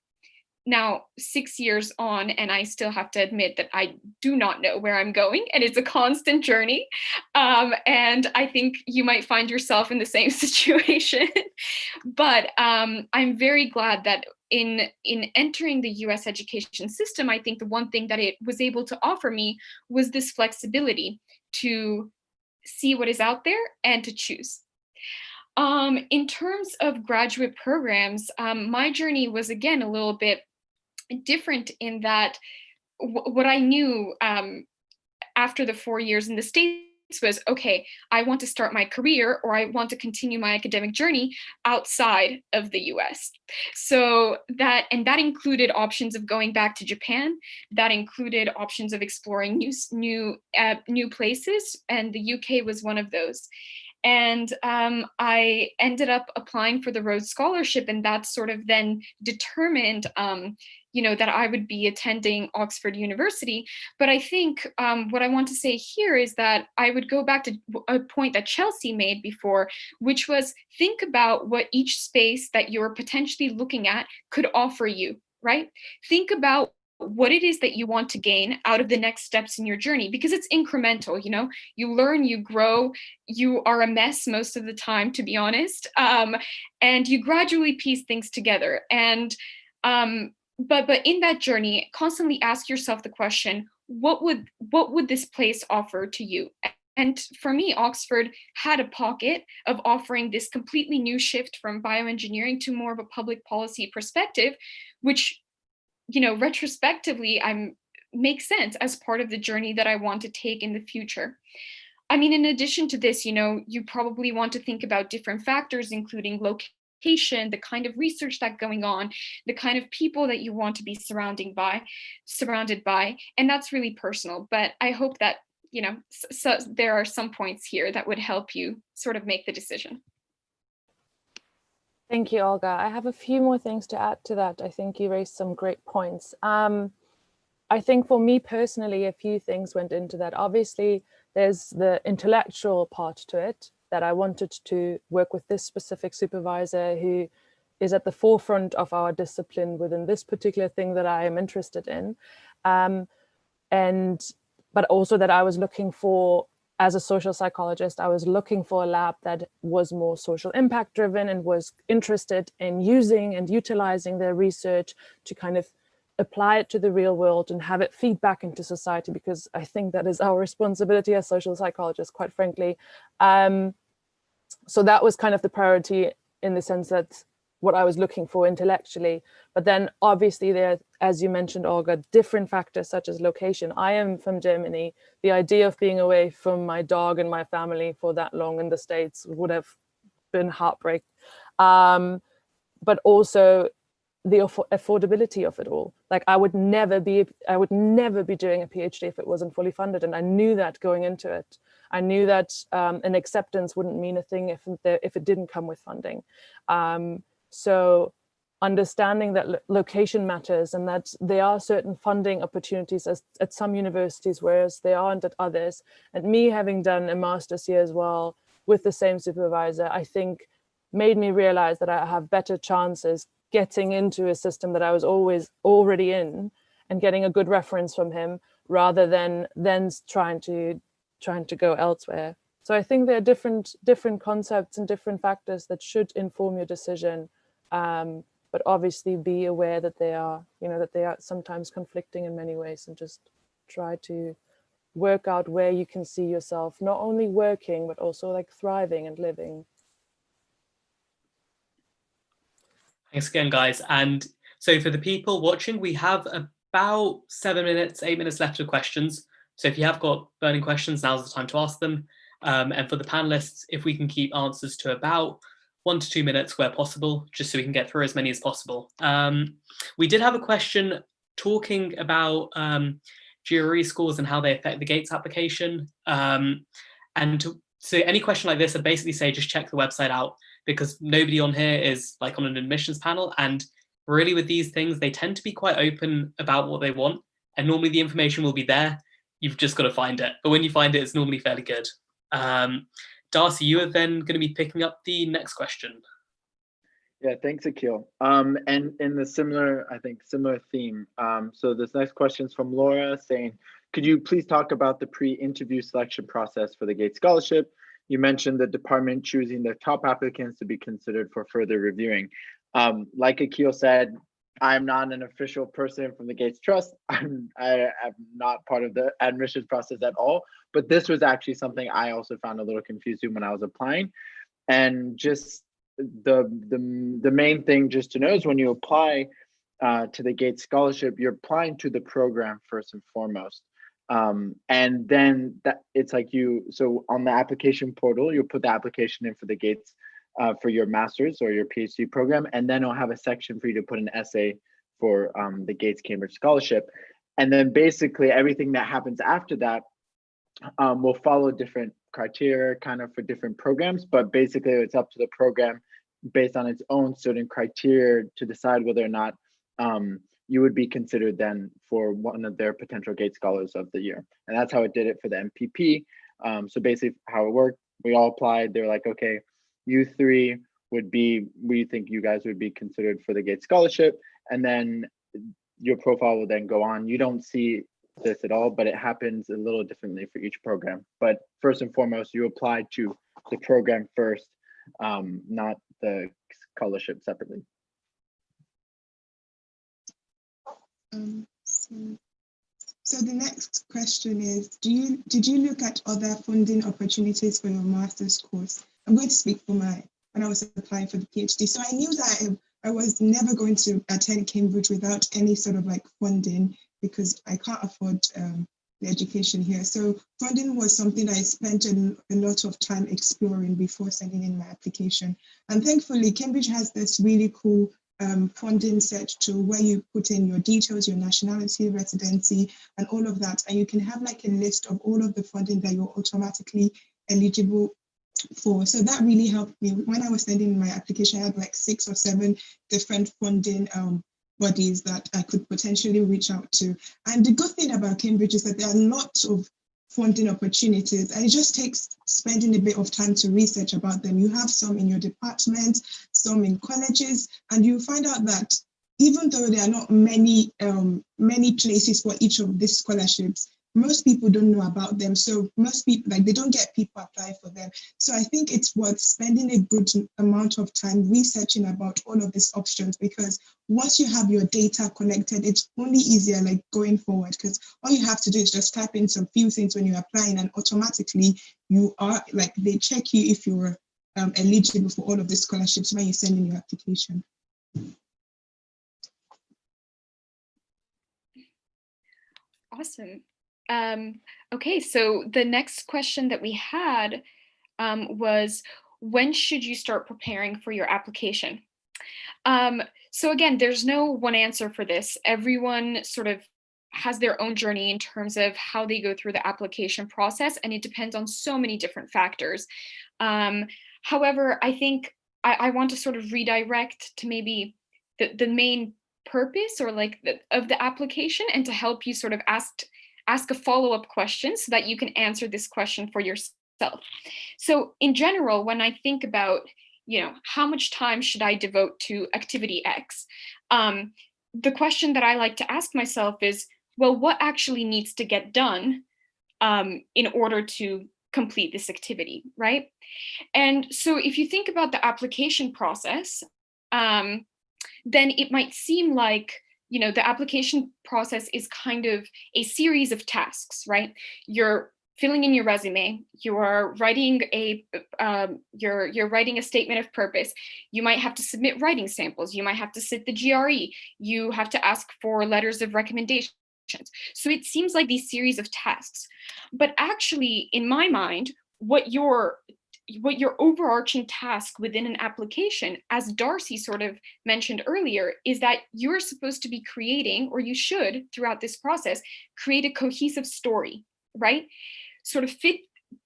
Now, 6 years on, and I still have to admit that I do not know where I'm going, and it's a constant journey. And I think you might find yourself in the same situation. But I'm very glad that in entering the US education system, I think the one thing that it was able to offer me was this flexibility to see what is out there and to choose. In terms of graduate programs, my journey was, again, a little bit different in that what I knew after the 4 years in the States was, okay, I want to start my career or I want to continue my academic journey outside of the US. So that included options of going back to Japan. That included options of exploring new places, and the UK was one of those. And I ended up applying for the Rhodes Scholarship, and that sort of then determined, that I would be attending Oxford University. But I think what I want to say here is that I would go back to a point that Chelsea made before, which was think about what each space that you're potentially looking at could offer you, right? Think about what it is that you want to gain out of the next steps in your journey, because it's incremental. You learn, you grow, you are a mess most of the time, to be honest, and you gradually piece things together. And but in that journey, constantly ask yourself the question, what would this place offer to you? And for me, Oxford had a pocket of offering this completely new shift from bioengineering to more of a public policy perspective, which retrospectively, makes sense as part of the journey that I want to take in the future. I mean, in addition to this, you probably want to think about different factors, including location, the kind of research that's going on, the kind of people that you want to be surrounded by, and that's really personal. But I hope that, so there are some points here that would help you sort of make the decision. Thank you, Olga. I have a few more things to add to that. I think you raised some great points. I think for me personally, a few things went into that. Obviously, there's the intellectual part to it, that I wanted to work with this specific supervisor who is at the forefront of our discipline within this particular thing that I am interested in. But also that I was looking for, as a social psychologist, I was looking for a lab that was more social impact driven and was interested in using and utilizing their research to kind of apply it to the real world and have it feed back into society, because I think that is our responsibility as social psychologists, quite frankly. So that was kind of the priority, in the sense that what I was looking for intellectually. But then obviously there, as you mentioned, Olga, different factors such as location. I am from Germany. The idea of being away from my dog and my family for that long in the States would have been heartbreak. But also the affordability of it all. Like I would never be doing a PhD if it wasn't fully funded. And I knew that going into it. I knew that an acceptance wouldn't mean a thing if it didn't come with funding. So understanding that location matters, and that there are certain funding opportunities at some universities, whereas they aren't at others. And me having done a master's here as well with the same supervisor, I think made me realize that I have better chances getting into a system that I was already in and getting a good reference from him, rather than trying to go elsewhere. So I think there are different concepts and different factors that should inform your decision. But obviously be aware that they are sometimes conflicting in many ways, and just try to work out where you can see yourself not only working, but also like thriving and living. Thanks again, guys. And so for the people watching, we have about 8 minutes left of questions. So if you have got burning questions, now's the time to ask them. And for the panelists, if we can keep answers to about 1 to 2 minutes where possible, just so we can get through as many as possible. We did have a question talking about GRE scores and how they affect the Gates application. So any question like this, I'd basically say just check the website out, because nobody on here is like on an admissions panel. And really with these things, they tend to be quite open about what they want. And normally the information will be there. You've just got to find it. But when you find it, it's normally fairly good. Darcy, you are then going to be picking up the next question. Yeah, thanks, Akil. And in the similar theme. So this next question is from Laura saying, could you please talk about the pre-interview selection process for the Gates Scholarship? You mentioned the department choosing the top applicants to be considered for further reviewing. Like Akil said, I'm not an official person from the Gates Trust. I am not part of the admissions process at all, but this was actually something I also found a little confusing when I was applying. And just the main thing just to know is when you apply to the Gates Scholarship, you're applying to the program first and foremost. And then that it's like so on the application portal, you'll put the application in for the Gates for your master's or your PhD program, and then it'll have a section for you to put an essay for the Gates Cambridge Scholarship. And then basically everything that happens after that will follow different criteria kind of for different programs, but basically it's up to the program based on its own certain criteria to decide whether or not you would be considered then for one of their potential Gates Scholars of the Year. And that's how it did it for the MPP. So basically how it worked, we all applied. They're like, okay, you three we think you guys would be considered for the Gates Scholarship. And then your profile will then go on. You don't see this at all, but it happens a little differently for each program. But first and foremost, you apply to the program first, not the scholarship separately. So the next question is, did you look at other funding opportunities for your master's course? I'm going to speak for when I was applying for the PhD. So I knew that I was never going to attend Cambridge without any sort of like funding, because I can't afford the education here. So funding was something I spent a lot of time exploring before sending in my application. And thankfully, Cambridge has this really cool funding search tool where you put in your details, your nationality, residency, and all of that. And you can have like a list of all of the funding that you're automatically eligible for. So that really helped me. When I was sending my application, I had like 6 or 7 different funding bodies that I could potentially reach out to. And the good thing about Cambridge is that there are lots of funding opportunities, and it just takes spending a bit of time to research about them. You have some in your department, some in colleges, and you find out that even though there are not many places for each of these scholarships, most people don't know about them. So most people, like, they don't get people apply for them. So I think it's worth spending a good amount of time researching about all of these options, because once you have your data collected, it's only easier, like, going forward, because all you have to do is just type in some few things when you're applying, and automatically you are, like, they check you if you're eligible for all of the scholarships when you send in your application. Awesome. Okay, so the next question that we had was, when should you start preparing for your application? So again, there's no one answer for this. Everyone sort of has their own journey in terms of how they go through the application process, and it depends on so many different factors. However, I think I want to sort of redirect to maybe the main purpose, or like of the application, and to help you sort of ask a follow-up question so that you can answer this question for yourself. So in general, when I think about, how much time should I devote to activity X? The question that I like to ask myself is, well, what actually needs to get done in order to complete this activity, right? And so if you think about the application process, then it might seem like, the application process is kind of a series of tasks, right? You're filling in your resume, you're writing you're writing a statement of purpose. You might have to submit writing samples. You might have to sit the GRE. You have to ask for letters of recommendation. So it seems like these series of tasks, but actually, in my mind, what your overarching task within an application, as Darcy sort of mentioned earlier, is that you're supposed to be creating, or you should, throughout this process, create a cohesive story, right? Sort of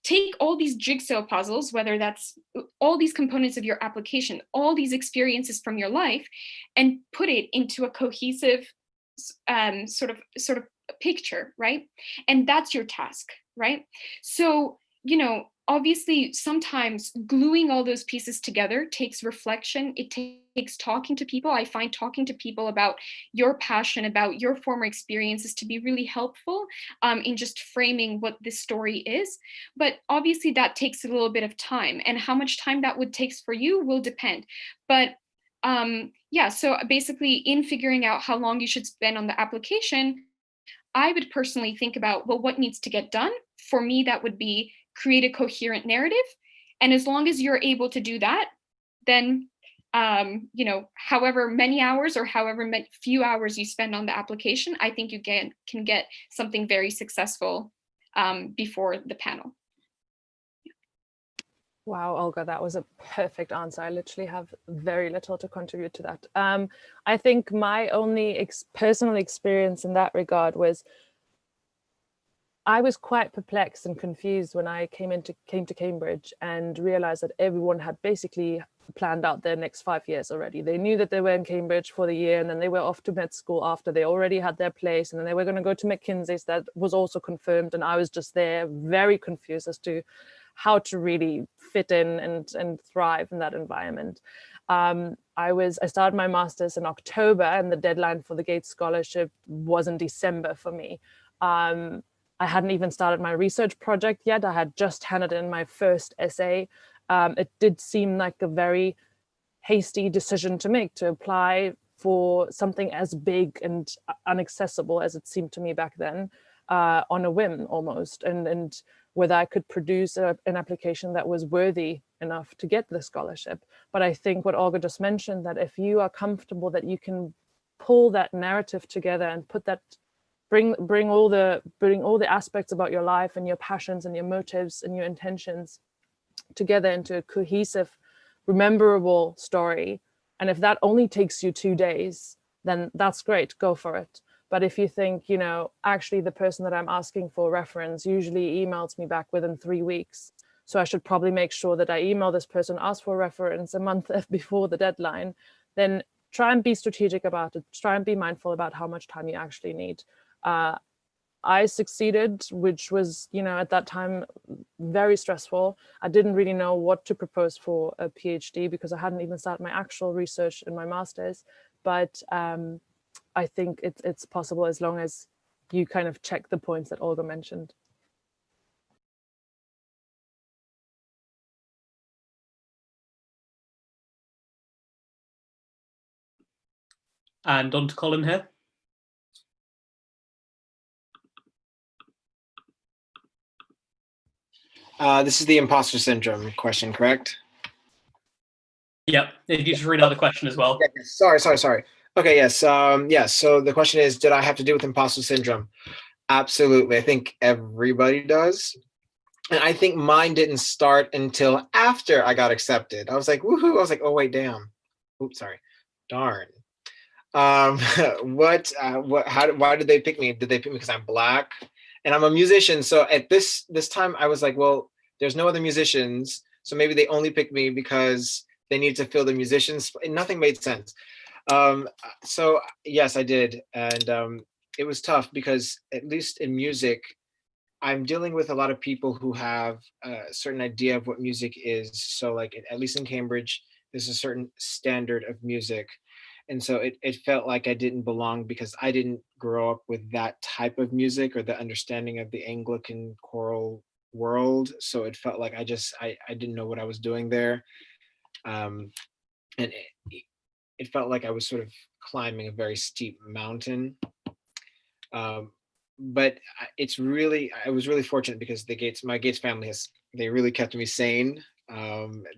take all these jigsaw puzzles, whether that's all these components of your application, all these experiences from your life, and put it into a cohesive sort of picture, right? And that's your task, right? So, obviously, sometimes gluing all those pieces together takes reflection. It takes talking to people. I find talking to people about your passion, about your former experiences, to be really helpful in just framing what this story is. But obviously, that takes a little bit of time, and how much time that would take for you will depend. But yeah, so basically, in figuring out how long you should spend on the application, I would personally think about, well, what needs to get done? For me, that would be create a coherent narrative. And as long as you're able to do that, then, however many hours or however few hours you spend on the application, I think you can get something very successful before the panel. Wow, Olga, that was a perfect answer. I literally have very little to contribute to that. I think my only personal experience in that regard was, I was quite perplexed and confused when I came to Cambridge and realized that everyone had basically planned out their next 5 years already. They knew that they were in Cambridge for the year, and then they were off to med school after. They already had their place, and then they were going to go to McKinsey's. That was also confirmed, and I was just there very confused as to how to really fit in and thrive in that environment. I started my master's in October, and the deadline for the Gates Scholarship was in December for me. I hadn't even started my research project yet. I had just handed in my first essay. It did seem like a very hasty decision to make, to apply for something as big and inaccessible as it seemed to me back then, on a whim almost, and whether I could produce an application that was worthy enough to get the scholarship. But I think what Olga just mentioned, that if you are comfortable that you can pull that narrative together and put that, bring all the aspects about your life and your passions and your motives and your intentions together into a cohesive, rememberable story. And if that only takes you 2 days, then that's great, go for it. But if you think, actually the person that I'm asking for reference usually emails me back within 3 weeks, so I should probably make sure that I email this person, ask for reference a month before the deadline, then try and be strategic about it. Try and be mindful about how much time you actually need. I succeeded, which was, at that time very stressful. I didn't really know what to propose for a PhD because I hadn't even started my actual research in my master's. But I think it's possible as long as you kind of check the points that Olga mentioned. And on to Collin here. This is the imposter syndrome question, correct? Yep. If you just read out the question as well. Yeah, sorry. Okay, yes. So the question is, did I have to deal with imposter syndrome? Absolutely. I think everybody does. And I think mine didn't start until after I got accepted. I was like, woohoo. I was like, oh, wait, damn. Oops, sorry. Darn. Why did they pick me? Did they pick me because I'm Black? And I'm a musician. So at this time, I was like, well, there's no other musicians. So maybe they only picked me because they needed to fill the musicians. Nothing made sense. So yes, I did. And it was tough because at least in music, I'm dealing with a lot of people who have a certain idea of what music is. So like, at least in Cambridge, there's a certain standard of music. And so it felt like I didn't belong because I didn't grow up with that type of music or the understanding of the Anglican choral world. So it felt like I didn't know what I was doing there. And it felt like I was sort of climbing a very steep mountain. But I was really fortunate because my Gates family they really kept me sane.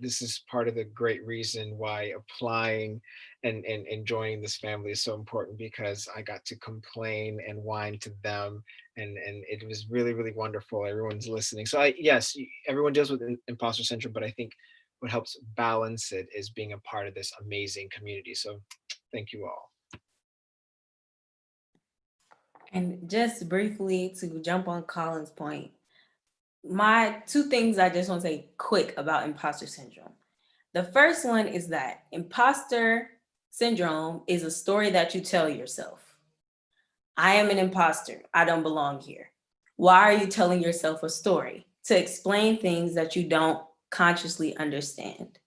This is part of the great reason why applying and joining this family is so important, because I got to complain and whine to them, and it was really, really wonderful. Everyone's listening. So yes, everyone deals with imposter syndrome, but I think what helps balance it is being a part of this amazing community. So thank you all. And just briefly to jump on Collin's point, my two things I just want to say quick about imposter syndrome. The first one is that imposter syndrome is a story that you tell yourself. I am an imposter. I don't belong here. Why are you telling yourself a story? To explain things that you don't consciously understand.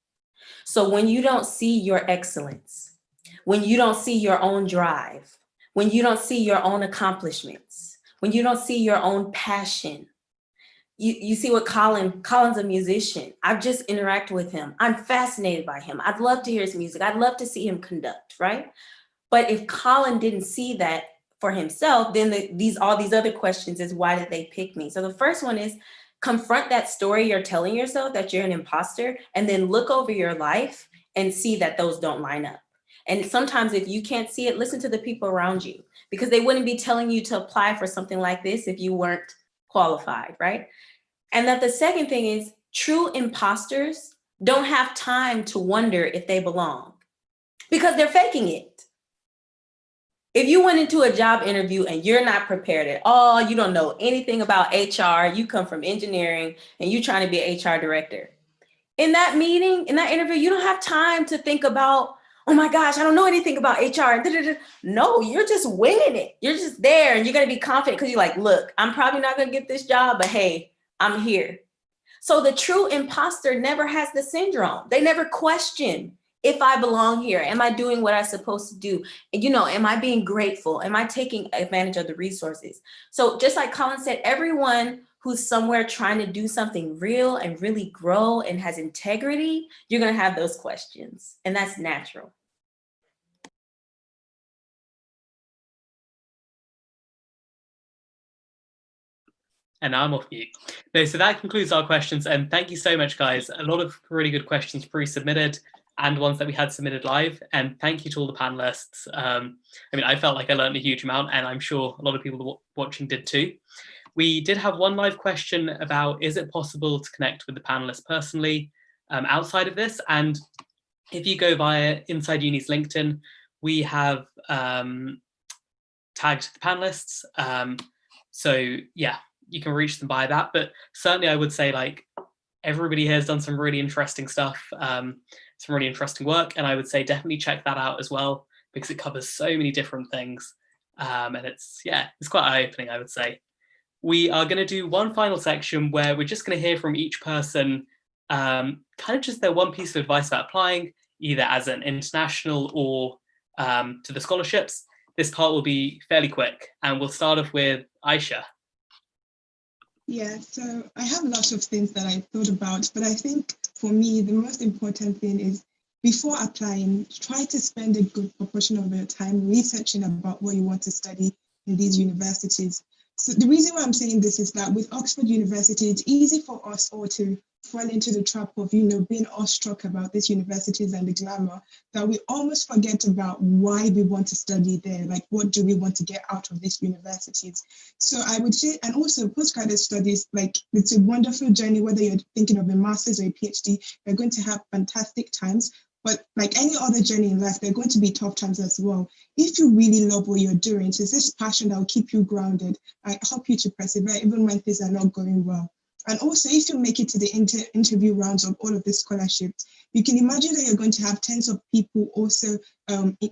So when you don't see your excellence, when you don't see your own drive, when you don't see your own accomplishments, when you don't see your own passion, you see what Collin's a musician. I've just interacted with him. I'm fascinated by him. I'd love to hear his music. I'd love to see him conduct, right? But if Collin didn't see that for himself, then all these other questions is, why did they pick me? So the first one is, confront that story you're telling yourself that you're an imposter, and then look over your life and see that those don't line up. And sometimes if you can't see it, listen to the people around you, because they wouldn't be telling you to apply for something like this if you weren't qualified, right? And that the second thing is, true imposters don't have time to wonder if they belong, because they're faking it. If you went into a job interview and you're not prepared at all, you don't know anything about HR, you come from engineering and you're trying to be an HR director. In that meeting, in that interview, you don't have time to think about, oh my gosh, I don't know anything about HR. No, you're just winging it. You're just there and you're going to be confident because you're like, look, I'm probably not going to get this job, but hey, I'm here. So the true imposter never has the syndrome. They never question if I belong here. Am I doing what I'm supposed to do? And, am I being grateful? Am I taking advantage of the resources? So just like Collin said, everyone who's somewhere trying to do something real and really grow and has integrity, you're going to have those questions, and that's natural. And now I'm off mute. No, so that concludes our questions. And thank you so much, guys. A lot of really good questions pre-submitted and ones that we had submitted live. And thank you to all the panelists. I felt like I learned a huge amount, and I'm sure a lot of people watching did too. We did have one live question about, is it possible to connect with the panelists personally outside of this? And if you go via Inside Uni's LinkedIn, we have tagged the panelists. So yeah, you can reach them by that. But certainly I would say, like, everybody here has done some really interesting stuff, some really interesting work. And I would say definitely check that out as well, because it covers so many different things. And it's quite eye-opening, I would say. we are going to do one final section where we're just going to hear from each person, kind of just their one piece of advice about applying, either as an international or to the scholarships. This part will be fairly quick, and we'll start off with Aisha. Yeah, so I have lots of things that I thought about, but I think for me, the most important thing is before applying, try to spend a good proportion of your time researching about what you want to study in these universities. So the reason why I'm saying this is that with Oxford University, it's easy for us all to fall into the trap of, being awestruck about these universities and the glamour, that we almost forget about why we want to study there. Like, what do we want to get out of these universities? So I would say, and also postgraduate studies, like, it's a wonderful journey, whether you're thinking of a master's or a PhD, you're going to have fantastic times. But like any other journey in life, there are going to be tough times as well. If you really love what you're doing, it's this passion that will keep you grounded and help you to persevere even when things are not going well. And also, if you make it to the interview rounds of all of the scholarships, you can imagine that you're going to have tens of people also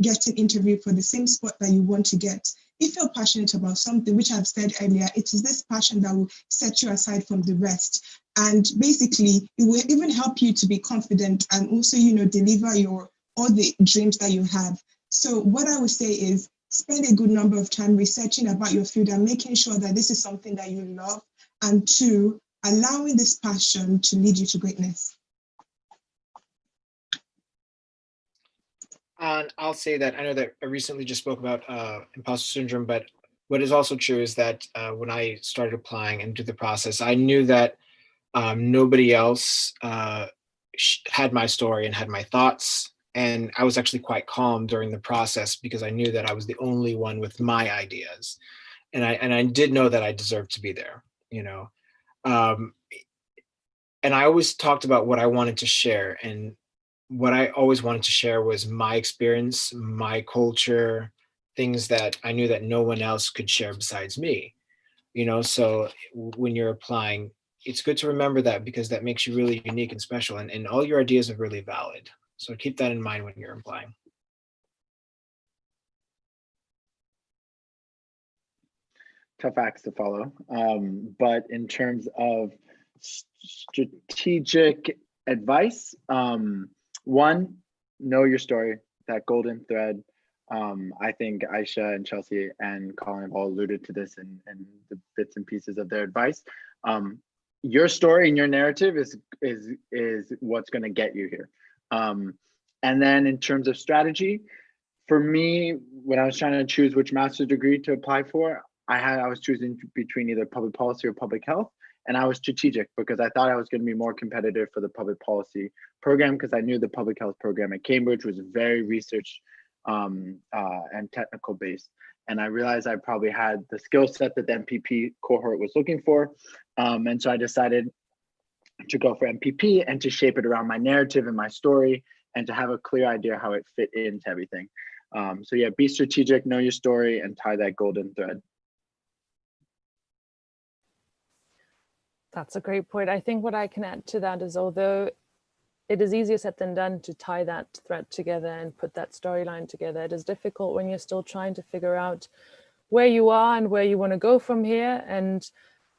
getting interviewed for the same spot that you want to get. If you're passionate about something, which I've said earlier, it is this passion that will set you aside from the rest. And basically, it will even help you to be confident and also, deliver all the dreams that you have. So what I would say is spend a good number of time researching about your field and making sure that this is something that you love. And two, allowing this passion to lead you to greatness. And I'll say that I know that I recently just spoke about imposter syndrome, but what is also true is that when I started applying and did the process, I knew that nobody else had my story and had my thoughts. And I was actually quite calm during the process because I knew that I was the only one with my ideas. And I did know that I deserved to be there, and I always talked about what I wanted to share. And what I always wanted to share was my experience, my culture, things that I knew that no one else could share besides me. So when you're applying, it's good to remember that because that makes you really unique and special, and all your ideas are really valid. So keep that in mind when you're applying. Tough acts to follow. But in terms of strategic advice, one, know your story, that golden thread. I think Aisha and Chelsea and Collin have all alluded to this in the bits and pieces of their advice. Your story and your narrative is what's going to get you here. And then in terms of strategy, for me, when I was trying to choose which master's degree to apply for, I was choosing between either public policy or public health. And I was strategic because I thought I was going to be more competitive for the public policy program because I knew the public health program at Cambridge was very research and technical based. And I realized I probably had the skill set that the MPP cohort was looking for. And so I decided to go for MPP and to shape it around my narrative and my story and to have a clear idea how it fit into everything. So yeah, be strategic, know your story, and tie that golden thread. That's a great point. I think what I can add to that is, although it is easier said than done to tie that thread together and put that storyline together, it is difficult when you're still trying to figure out where you are and where you want to go from here. And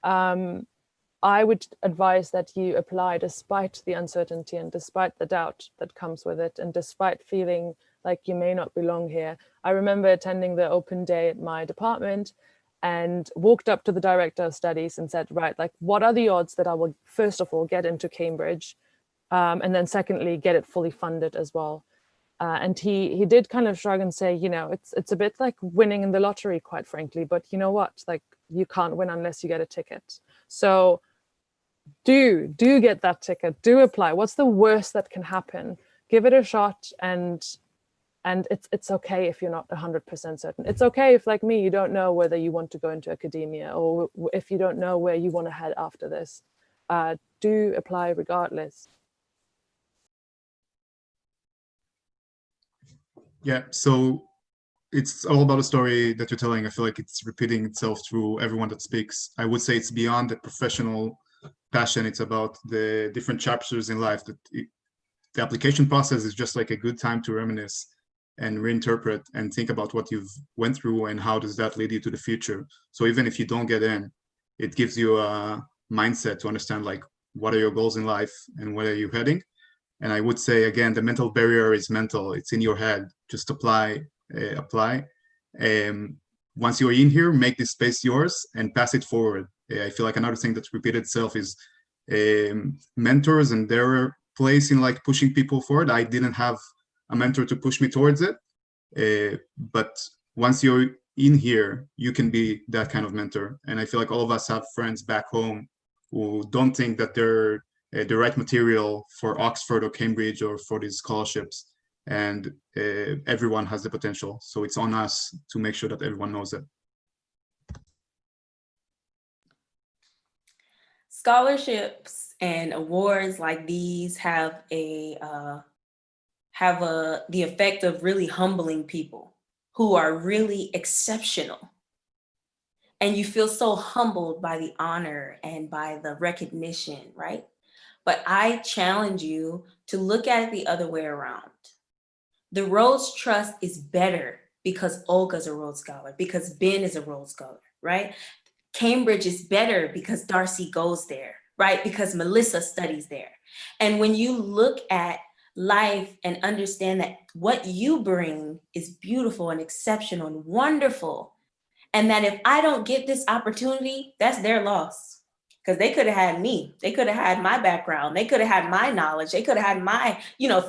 I would advise that you apply despite the uncertainty and despite the doubt that comes with it, and despite feeling like you may not belong here. I remember attending the open day at my department and walked up to the director of studies and said, right, like, what are the odds that I will, first of all, get into Cambridge, and then secondly, get it fully funded as well. And he did kind of shrug and say, it's a bit like winning in the lottery, quite frankly, but you know what, like, you can't win unless you get a ticket. So do get that ticket, do apply. What's the worst that can happen? Give it a shot, and it's okay if you're not 100% certain. It's okay if, like me, you don't know whether you want to go into academia, or if you don't know where you want to head after this. Do apply regardless. Yeah, so it's all about a story that you're telling. I feel like it's repeating itself through everyone that speaks. I would say it's beyond the professional passion. It's about the different chapters in life. The application process is just like a good time to reminisce and reinterpret and think about what you've went through and how does that lead you to the future. So even if you don't get in, it gives you a mindset to understand like what are your goals in life and where are you heading. And I would say again, the mental barrier is mental. It's in your head. Just apply. Once you're in here, make this space yours and pass it forward. I feel like another thing that's repeated itself is mentors and their place in like pushing people forward. I didn't have a mentor to push me towards it, but once you're in here, you can be that kind of mentor. And I feel like all of us have friends back home who don't think that they're the right material for Oxford or Cambridge or for these scholarships. And everyone has the potential. So it's on us to make sure that everyone knows it. Scholarships and awards like these have the effect of really humbling people who are really exceptional. And you feel so humbled by the honor and by the recognition, right? But I challenge you to look at it the other way around. The Rhodes Trust is better because Olga's a Rhodes Scholar, because Ben is a Rhodes Scholar, right? Cambridge is better because Darcy goes there, right? Because Melisa studies there. And when you look at life and understand that what you bring is beautiful and exceptional and wonderful, and that if I don't get this opportunity, that's their loss. Because they could have had me, they could have had my background, they could have had my knowledge, they could have had my,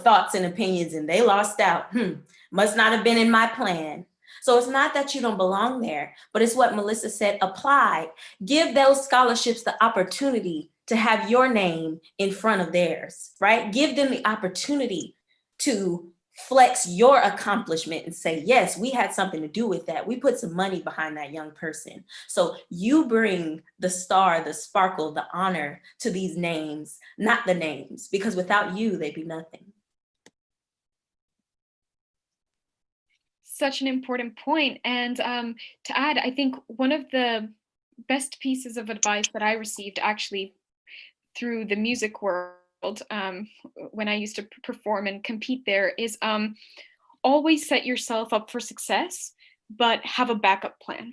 thoughts and opinions, and they lost out. Must not have been in my plan. So it's not that you don't belong there, but it's what Melisa said, apply. Give those scholarships the opportunity to have your name in front of theirs, right? Give them the opportunity to flex your accomplishment and say, yes, we had something to do with that. We put some money behind that young person. So you bring the star, the sparkle, the honor to these names, not the names, because without you, they'd be nothing. Such an important point. And to add, I think one of the best pieces of advice that I received actually through the music world when I used to perform and compete there is always set yourself up for success, but have a backup plan.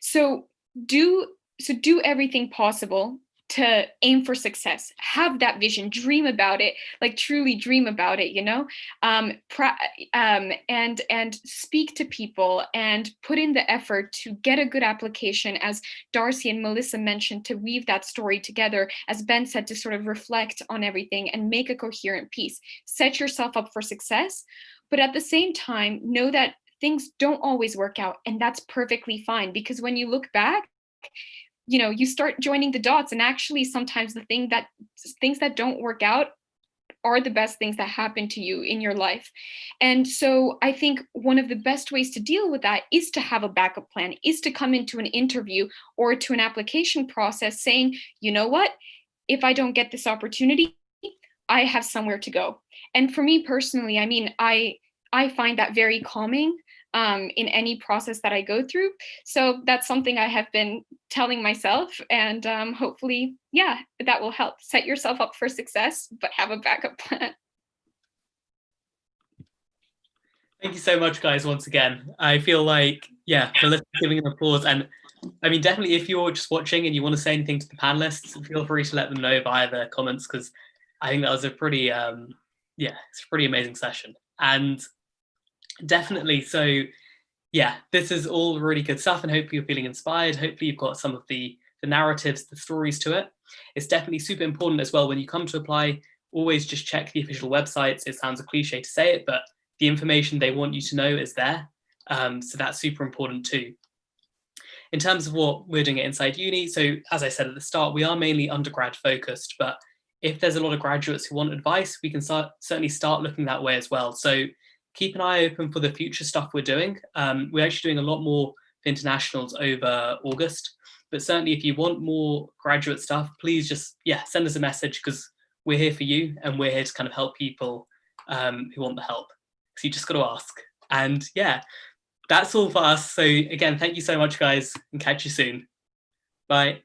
So do everything possible to aim for success. Have that vision, dream about it, like truly dream about it, and speak to people and put in the effort to get a good application, as Darcy and Melisa mentioned, to weave that story together, as Ben said, to sort of reflect on everything and make a coherent piece. Set yourself up for success, but at the same time, know that things don't always work out, and that's perfectly fine, because when you look back, you start joining the dots, and actually sometimes the things that don't work out are the best things that happen to you in your life. And so I think one of the best ways to deal with that is to have a backup plan, is to come into an interview or to an application process saying, you know what, if I don't get this opportunity, I have somewhere to go. And for me personally, I mean, I find that very calming in any process that I go through. So that's something I have been telling myself, and hopefully, that will help. Set yourself up for success, but have a backup plan. Thank you so much, guys, once again. I feel like, Melisa giving an applause. And I mean, definitely if you're just watching and you want to say anything to the panelists, feel free to let them know via the comments, because I think that was a pretty, it's a pretty amazing session. And definitely, so this is all really good stuff, and hopefully you're feeling inspired. Hopefully you've got some of the narratives, the stories to it. It's definitely super important as well when you come to apply, always just check the official websites. It sounds a cliche to say it, but the information they want you to know is there. So that's super important too. In terms of what we're doing at Inside Uni, so as I said at the start, we are mainly undergrad focused, but if there's a lot of graduates who want advice, we can certainly start looking that way as well. So keep an eye open for the future stuff we're doing. We're actually doing a lot more internationals over August, but certainly if you want more graduate stuff, please just send us a message, because we're here for you and we're here to kind of help people who want the help. So you just got to ask. And that's all for us. So again, thank you so much, guys, and catch you soon. Bye.